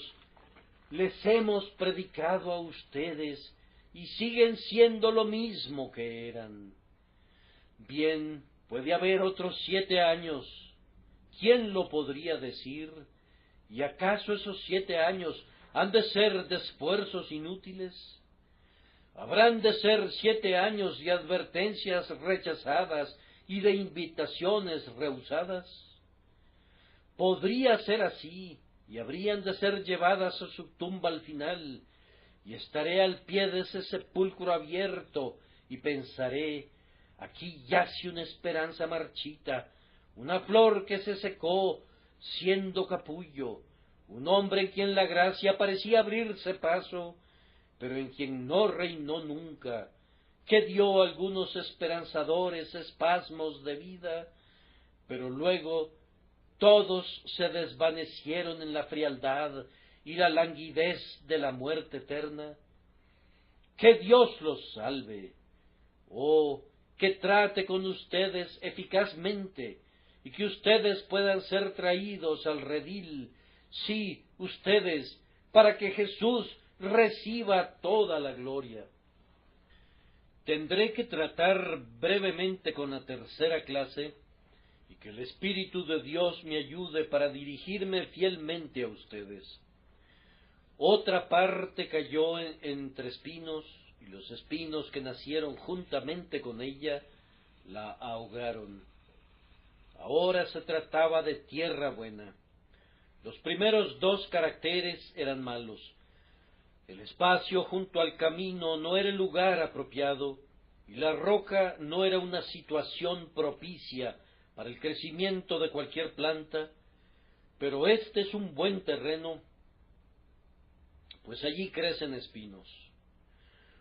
les hemos predicado a ustedes y siguen siendo lo mismo que eran. Bien, puede haber otros 7 años. ¿Quién lo podría decir? ¿Y acaso esos 7 años han de ser de esfuerzos inútiles? ¿Habrán de ser 7 años de advertencias rechazadas y de invitaciones rehusadas? Podría ser así, y habrían de ser llevadas a su tumba al final, y estaré al pie de ese sepulcro abierto, y pensaré, aquí yace una esperanza marchita, una flor que se secó, siendo capullo, un hombre en quien la gracia parecía abrirse paso, pero en quien no reinó nunca, que dio algunos esperanzadores espasmos de vida, pero luego todos se desvanecieron en la frialdad y la languidez de la muerte eterna. Que Dios los salve, que trate con ustedes eficazmente, y que ustedes puedan ser traídos al redil, sí, ustedes, para que Jesús reciba toda la gloria. Tendré que tratar brevemente con la tercera clase, y que el Espíritu de Dios me ayude para dirigirme fielmente a ustedes. Otra parte cayó entre espinos, y los espinos que nacieron juntamente con ella la ahogaron. Ahora se trataba de tierra buena. Los primeros 2 caracteres eran malos. El espacio junto al camino no era el lugar apropiado, y la roca no era una situación propicia para el crecimiento de cualquier planta, pero este es un buen terreno, pues allí crecen espinos.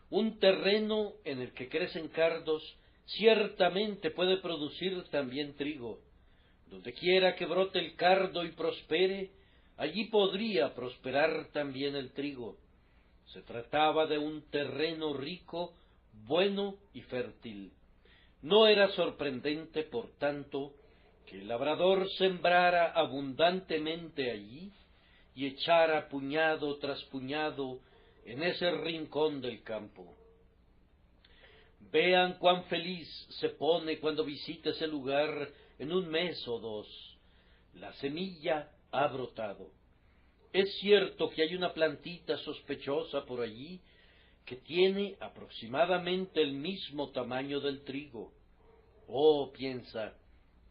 Un terreno en el que crecen cardos ciertamente puede producir también trigo. Donde quiera que brote el cardo y prospere, allí podría prosperar también el trigo. Se trataba de un terreno rico, bueno y fértil. No era sorprendente, por tanto, que el labrador sembrara abundantemente allí y echara puñado tras puñado en ese rincón del campo. Vean cuán feliz se pone cuando visita ese lugar en un mes o dos. La semilla ha brotado. Es cierto que hay una plantita sospechosa por allí que tiene aproximadamente el mismo tamaño del trigo. Oh, piensa,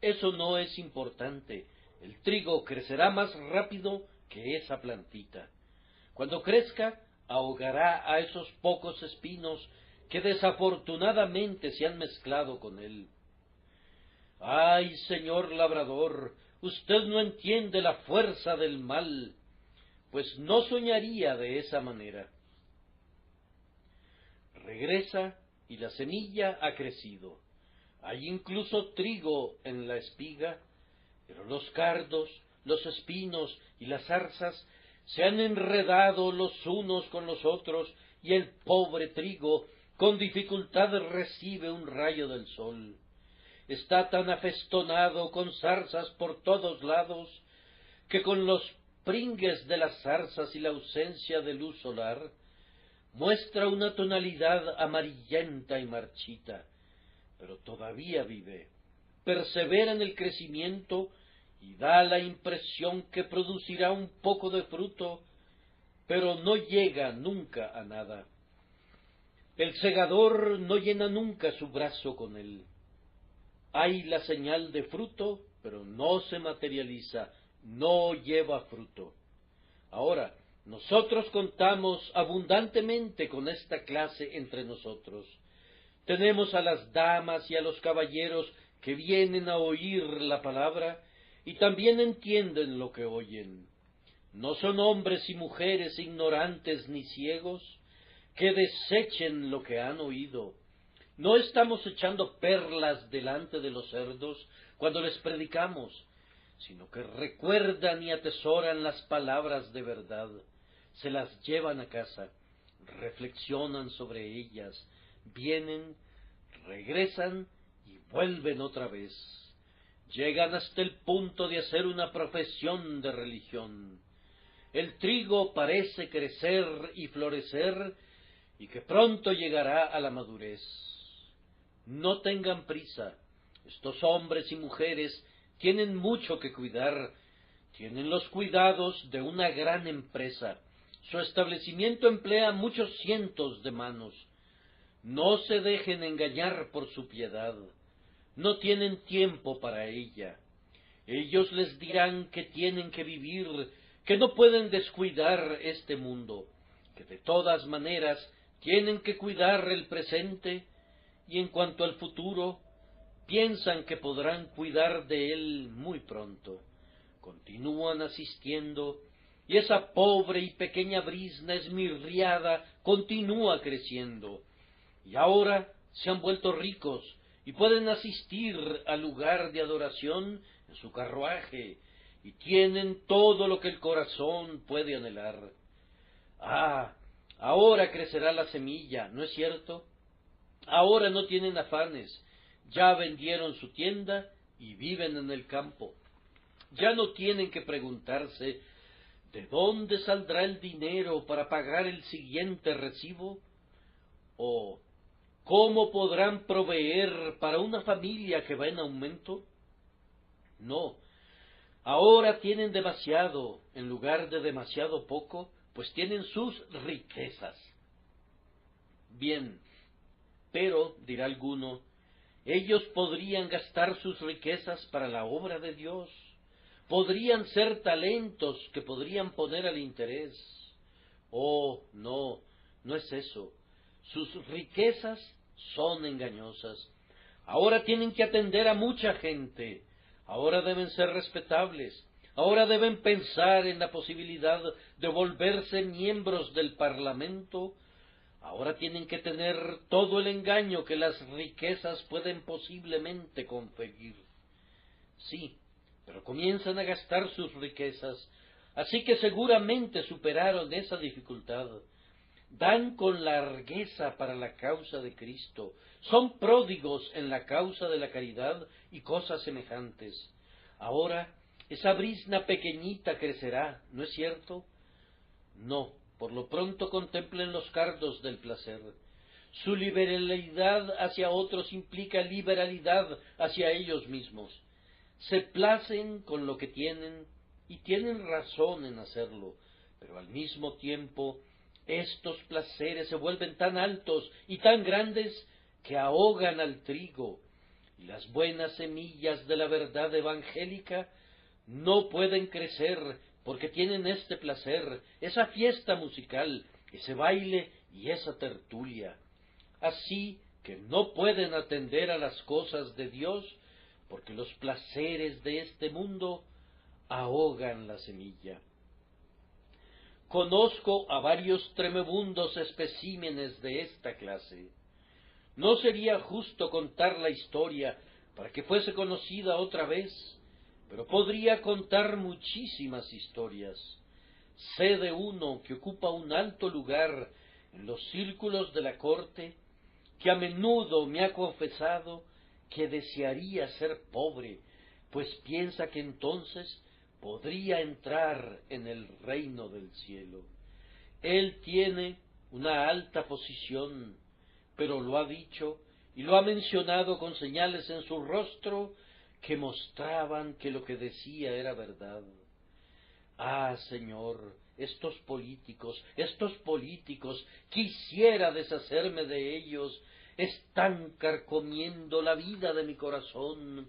eso no es importante. El trigo crecerá más rápido que esa plantita. Cuando crezca, ahogará a esos pocos espinos que desafortunadamente se han mezclado con él. Ay, señor labrador, usted no entiende la fuerza del mal, pues no soñaría de esa manera. Regresa y la semilla ha crecido. Hay incluso trigo en la espiga, pero los cardos, los espinos y las zarzas se han enredado los unos con los otros y el pobre trigo con dificultad recibe un rayo del sol. Está tan afestonado con zarzas por todos lados que con los pringues de las zarzas y la ausencia de luz solar muestra una tonalidad amarillenta y marchita, pero todavía vive, persevera en el crecimiento y da la impresión que producirá un poco de fruto, pero no llega nunca a nada. El segador no llena nunca su brazo con él. Hay la señal de fruto, pero no se materializa, no lleva fruto. Ahora, nosotros contamos abundantemente con esta clase entre nosotros. Tenemos a las damas y a los caballeros que vienen a oír la palabra y también entienden lo que oyen. No son hombres y mujeres ignorantes ni ciegos que desechen lo que han oído. No estamos echando perlas delante de los cerdos cuando les predicamos, sino que recuerdan y atesoran las palabras de verdad, se las llevan a casa, reflexionan sobre ellas, vienen, regresan y vuelven otra vez. Llegan hasta el punto de hacer una profesión de religión. El trigo parece crecer y florecer y que pronto llegará a la madurez. No tengan prisa. Estos hombres y mujeres tienen mucho que cuidar, tienen los cuidados de una gran empresa. Su establecimiento emplea muchos cientos de manos. No se dejen engañar por su piedad. No tienen tiempo para ella. Ellos les dirán que tienen que vivir, que no pueden descuidar este mundo, que de todas maneras tienen que cuidar el presente, y en cuanto al futuro, piensan que podrán cuidar de él muy pronto. Continúan asistiendo, y esa pobre y pequeña brizna esmirriada continúa creciendo, y ahora se han vuelto ricos, y pueden asistir al lugar de adoración en su carruaje, y tienen todo lo que el corazón puede anhelar. Ah, ahora crecerá la semilla, ¿no es cierto? Ahora no tienen afanes, ya vendieron su tienda y viven en el campo. Ya no tienen que preguntarse ¿de dónde saldrá el dinero para pagar el siguiente recibo? ¿O cómo podrán proveer para una familia que va en aumento? No, ahora tienen demasiado en lugar de demasiado poco, pues tienen sus riquezas. Bien, pero, dirá alguno, ellos podrían gastar sus riquezas para la obra de Dios, podrían ser talentos que podrían poner al interés. Oh, no, no es eso. Sus riquezas son engañosas. Ahora tienen que atender a mucha gente, ahora deben ser respetables, ahora deben pensar en la posibilidad de volverse miembros del Parlamento. Ahora tienen que tener todo el engaño que las riquezas pueden posiblemente conferir. Sí, pero comienzan a gastar sus riquezas, así que seguramente superaron esa dificultad. dan con largueza para la causa de Cristo, son pródigos en la causa de la caridad y cosas semejantes. Ahora, esa brizna pequeñita crecerá, ¿no es cierto? No, por lo pronto contemplen los cardos del placer. Su liberalidad hacia otros implica liberalidad hacia ellos mismos. Se placen con lo que tienen, y tienen razón en hacerlo, pero al mismo tiempo estos placeres se vuelven tan altos y tan grandes que ahogan al trigo, y las buenas semillas de la verdad evangélica no pueden crecer porque tienen este placer, esa fiesta musical, ese baile y esa tertulia. Así que no pueden atender a las cosas de Dios porque los placeres de este mundo ahogan la semilla. Conozco a varios tremebundos especímenes de esta clase. ¿No sería justo contar la historia para que fuese conocida otra vez? Pero podría contar muchísimas historias. Sé de uno que ocupa un alto lugar en los círculos de la corte, que a menudo me ha confesado que desearía ser pobre, pues piensa que entonces podría entrar en el reino del cielo. Él tiene una alta posición, pero lo ha dicho y lo ha mencionado con señales en su rostro que mostraban que lo que decía era verdad. Ah, Señor, estos políticos, quisiera deshacerme de ellos, están carcomiendo la vida de mi corazón.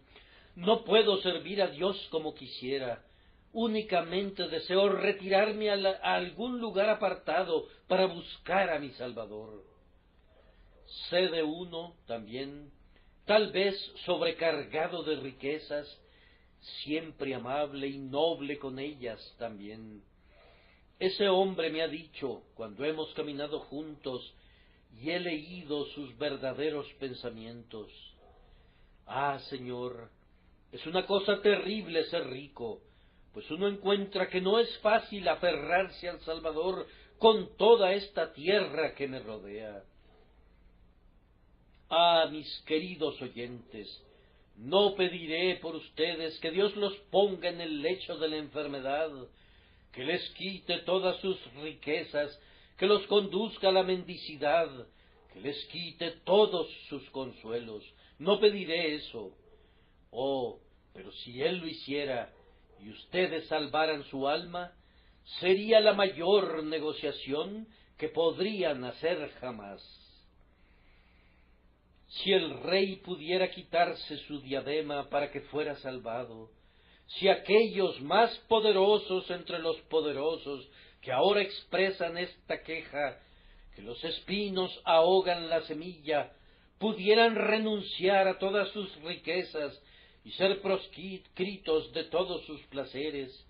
No puedo servir a Dios como quisiera. Únicamente deseo retirarme a algún lugar apartado para buscar a mi Salvador. Sé de uno también, tal vez sobrecargado de riquezas, siempre amable y noble con ellas también. Ese hombre me ha dicho, cuando hemos caminado juntos, y he leído sus verdaderos pensamientos: ah, Señor, es una cosa terrible ser rico, pues uno encuentra que no es fácil aferrarse al Salvador con toda esta tierra que me rodea. Ah, mis queridos oyentes, no pediré por ustedes que Dios los ponga en el lecho de la enfermedad, que les quite todas sus riquezas, que los conduzca a la mendicidad, que les quite todos sus consuelos. No pediré eso. Oh, pero si Él lo hiciera y ustedes salvaran su alma, sería la mayor negociación que podrían hacer jamás. Si el rey pudiera quitarse su diadema para que fuera salvado, si aquellos más poderosos entre los poderosos que ahora expresan esta queja, que los espinos ahogan la semilla, pudieran renunciar a todas sus riquezas y ser proscritos de todos sus placeres,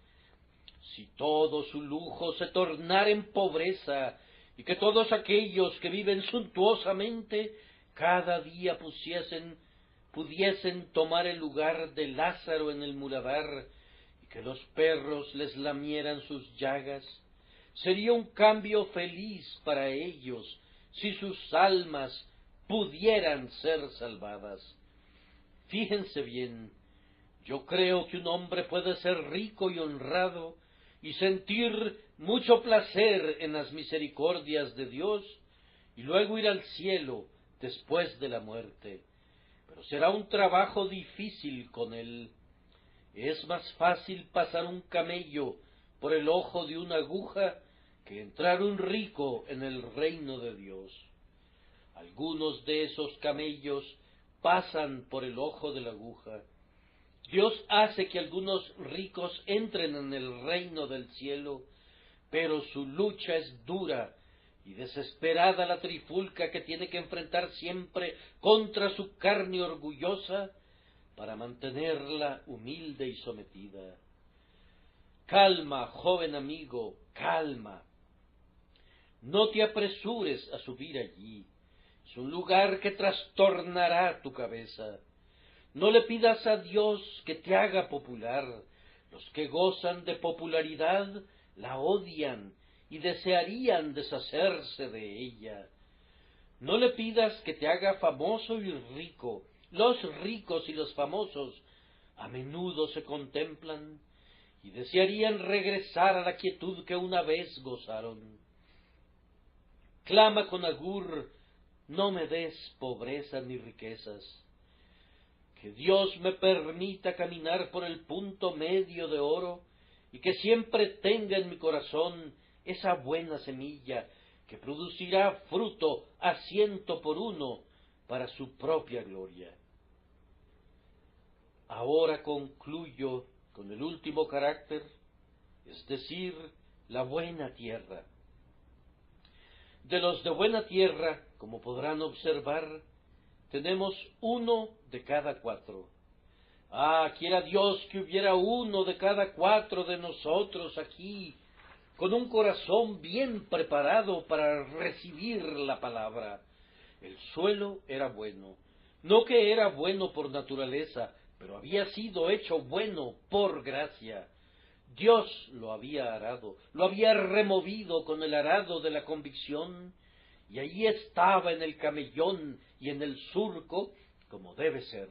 si todo su lujo se tornara en pobreza, y que todos aquellos que viven suntuosamente cada día pudiesen tomar el lugar de Lázaro en el muladar, y que los perros les lamieran sus llagas, sería un cambio feliz para ellos si sus almas pudieran ser salvadas. Fíjense bien, yo creo que un hombre puede ser rico y honrado y sentir mucho placer en las misericordias de Dios y luego ir al cielo después de la muerte, pero será un trabajo difícil con él. Es más fácil pasar un camello por el ojo de una aguja que entrar un rico en el reino de Dios. Algunos de esos camellos pasan por el ojo de la aguja. Dios hace que algunos ricos entren en el reino del cielo, pero su lucha es dura y desesperada la trifulca que tiene que enfrentar siempre contra su carne orgullosa para mantenerla humilde y sometida. Calma, joven amigo, calma. No te apresures a subir allí. Es un lugar que trastornará tu cabeza. No le pidas a Dios que te haga popular. Los que gozan de popularidad la odian y desearían deshacerse de ella. No le pidas que te haga famoso y rico. Los ricos y los famosos a menudo se contemplan y desearían regresar a la quietud que una vez gozaron. Clama con Agur, no me des pobreza ni riquezas. Que Dios me permita caminar por el punto medio de oro y que siempre tenga en mi corazón esa buena semilla que producirá fruto a 100 por 1 para su propia gloria. Ahora concluyo con el último carácter, es decir, la buena tierra. De los de buena tierra, como podrán observar, tenemos 1 de cada 4. Ah, quiera Dios que hubiera 1 de cada 4 de nosotros aquí, con un corazón bien preparado para recibir la palabra. El suelo era bueno, no que era bueno por naturaleza, pero había sido hecho bueno por gracia. Dios lo había arado, lo había removido con el arado de la convicción, y allí estaba en el camellón y en el surco como debe ser.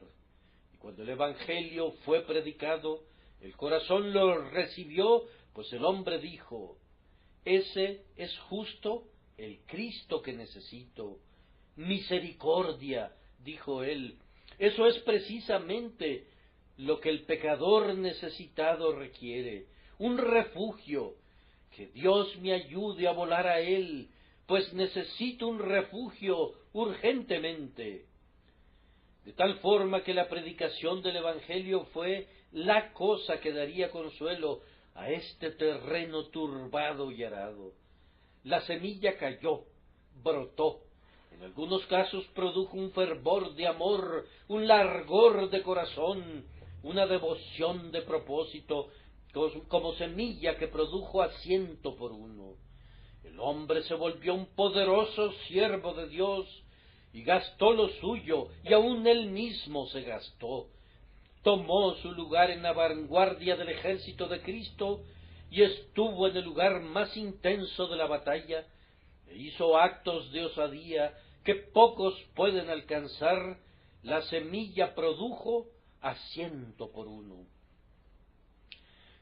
Y cuando el Evangelio fue predicado, el corazón lo recibió, pues el hombre dijo, ese es justo el Cristo que necesito. Misericordia, dijo él, eso es precisamente lo que el pecador necesitado requiere, un refugio, que Dios me ayude a volar a él, pues necesito un refugio urgentemente. De tal forma que la predicación del Evangelio fue la cosa que daría consuelo a este terreno turbado y arado. La semilla cayó, brotó, en algunos casos produjo un fervor de amor, un largor de corazón, una devoción de propósito, como semilla que produjo a 100 por 1. El hombre se volvió un poderoso siervo de Dios y gastó lo suyo, y aun él mismo se gastó. Tomó su lugar en la vanguardia del ejército de Cristo y estuvo en el lugar más intenso de la batalla, e hizo actos de osadía que pocos pueden alcanzar. La semilla produjo a 100 por 1.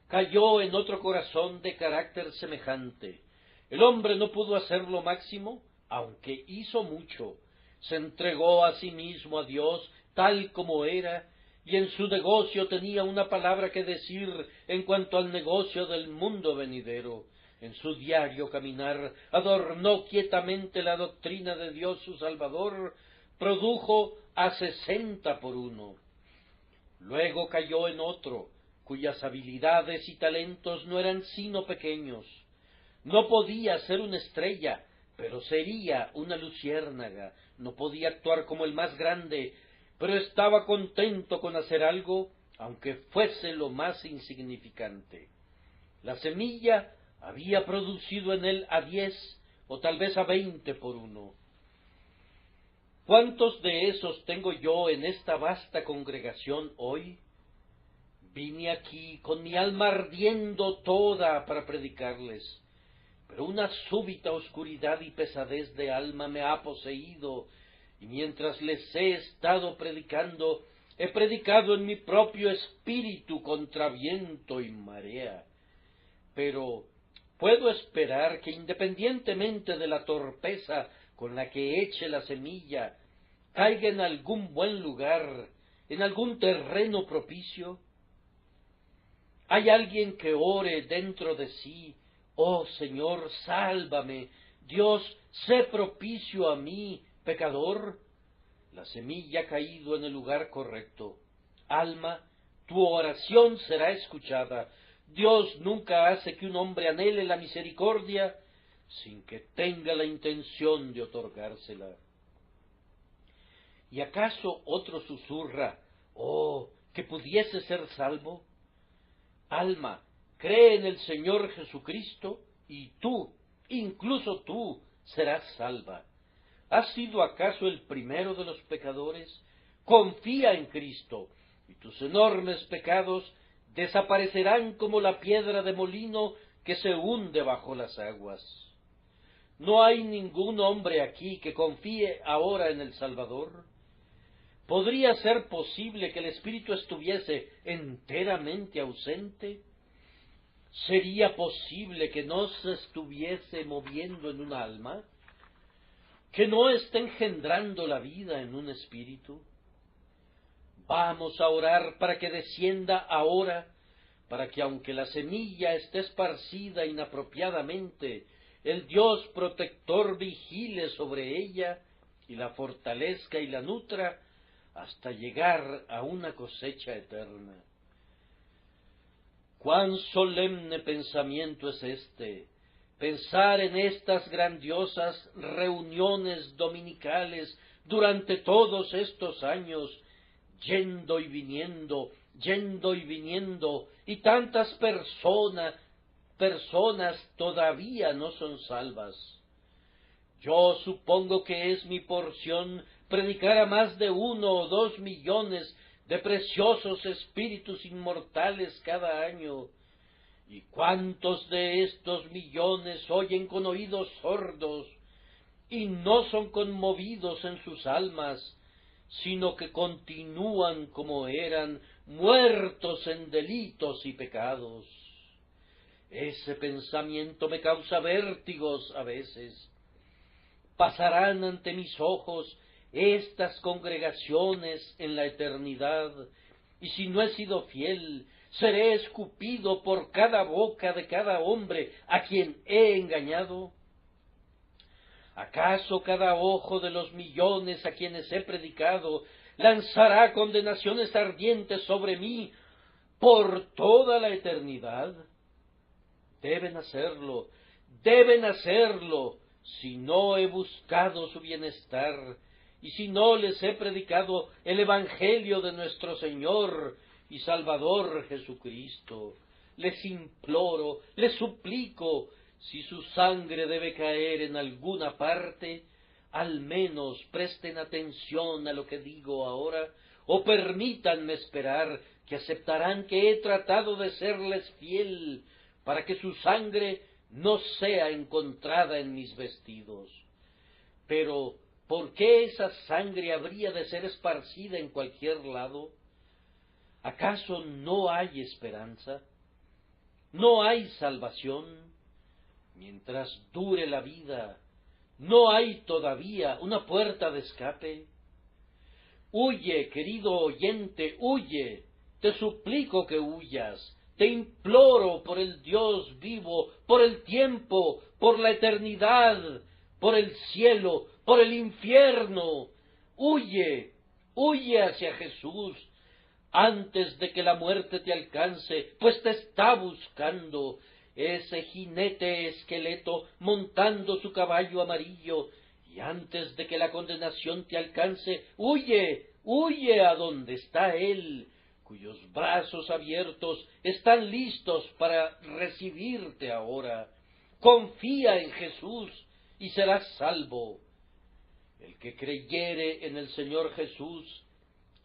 Cayó en otro corazón de carácter semejante. El hombre no pudo hacer lo máximo, aunque hizo mucho. Se entregó a sí mismo a Dios tal como era, y en su negocio tenía una palabra que decir en cuanto al negocio del mundo venidero. En su diario caminar adornó quietamente la doctrina de Dios su Salvador, produjo a 60 por 1. Luego cayó en otro, cuyas habilidades y talentos no eran sino pequeños. No podía ser una estrella, pero sería una luciérnaga. No podía actuar como el más grande, pero estaba contento con hacer algo, aunque fuese lo más insignificante. La semilla había producido en él a 10 o tal vez a 20 por 1. ¿Cuántos de esos tengo yo en esta vasta congregación hoy? Vine aquí con mi alma ardiendo toda para predicarles, pero una súbita oscuridad y pesadez de alma me ha poseído, y mientras les he estado predicando, he predicado en mi propio espíritu contra viento y marea. Pero puedo esperar que independientemente de la torpeza con la que eche la semilla, caiga en algún buen lugar, en algún terreno propicio. ¿Hay alguien que ore dentro de sí, oh Señor, sálvame, Dios, sé propicio a mí, pecador? La semilla ha caído en el lugar correcto. Alma, tu oración será escuchada. Dios nunca hace que un hombre anhele la misericordia sin que tenga la intención de otorgársela. ¿Y acaso otro susurra, oh, que pudiese ser salvo? Alma, cree en el Señor Jesucristo y tú, incluso tú, serás salva. ¿Has sido acaso el primero de los pecadores? Confía en Cristo y tus enormes pecados desaparecerán como la piedra de molino que se hunde bajo las aguas. ¿No hay ningún hombre aquí que confíe ahora en el Salvador? ¿Podría ser posible que el Espíritu estuviese enteramente ausente? ¿Sería posible que no se estuviese moviendo en un alma? ¿Que no esté engendrando la vida en un espíritu? Vamos a orar para que descienda ahora, para que aunque la semilla esté esparcida inapropiadamente, el Dios protector vigile sobre ella y la fortalezca y la nutra hasta llegar a una cosecha eterna. Cuán solemne pensamiento es este, pensar en estas grandiosas reuniones dominicales durante todos estos años, yendo y viniendo, y tantas personas todavía no son salvas. Yo supongo que es mi porción predicar a más de 1 o 2 millones de preciosos espíritus inmortales cada año. ¿Y cuántos de estos millones oyen con oídos sordos y no son conmovidos en sus almas, sino que continúan como eran, muertos en delitos y pecados? Ese pensamiento me causa vértigos a veces. Pasarán ante mis ojos estas congregaciones en la eternidad, y si no he sido fiel, seré escupido por cada boca de cada hombre a quien he engañado. ¿Acaso cada ojo de los millones a quienes he predicado lanzará condenaciones ardientes sobre mí por toda la eternidad? Deben hacerlo, si no he buscado su bienestar, y si no les he predicado el Evangelio de nuestro Señor y Salvador Jesucristo. Les imploro, les suplico, si su sangre debe caer en alguna parte, al menos presten atención a lo que digo ahora, o permítanme esperar que aceptarán que he tratado de serles fiel, para que su sangre no sea encontrada en mis vestidos. Pero, ¿por qué esa sangre habría de ser esparcida en cualquier lado? ¿Acaso no hay esperanza? ¿No hay salvación? Mientras dure la vida, ¿no hay todavía una puerta de escape? Huye, querido oyente, huye. Te suplico que huyas. Te imploro por el Dios vivo, por el tiempo, por la eternidad, por el cielo, por el infierno. Huye, huye hacia Jesús, antes de que la muerte te alcance, pues te está buscando ese jinete esqueleto montando su caballo amarillo, y antes de que la condenación te alcance, huye, huye a donde está Él, cuyos brazos abiertos están listos para recibirte ahora. Confía en Jesús y serás salvo. El que creyere en el Señor Jesús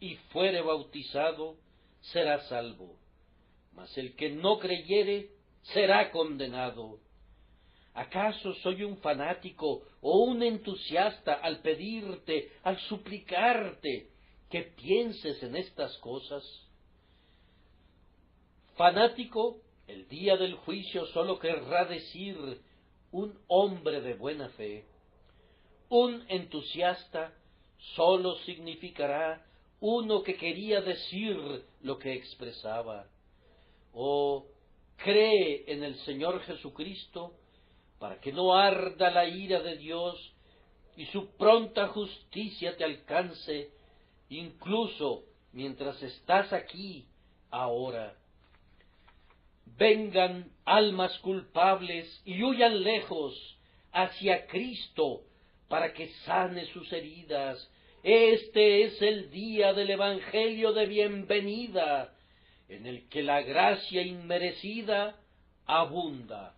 y fuere bautizado, será salvo. Mas el que no creyere, será condenado. ¿Acaso soy un fanático o un entusiasta al pedirte, al suplicarte que pienses en estas cosas? Fanático, el día del juicio sólo querrá decir un hombre de buena fe. Un entusiasta sólo significará uno que quería decir lo que expresaba. O cree en el Señor Jesucristo para que no arda la ira de Dios y su pronta justicia te alcance, incluso mientras estás aquí ahora. Vengan almas culpables y huyan lejos hacia Cristo para que sane sus heridas. Este es el día del Evangelio de bienvenida, en el que la gracia inmerecida abunda.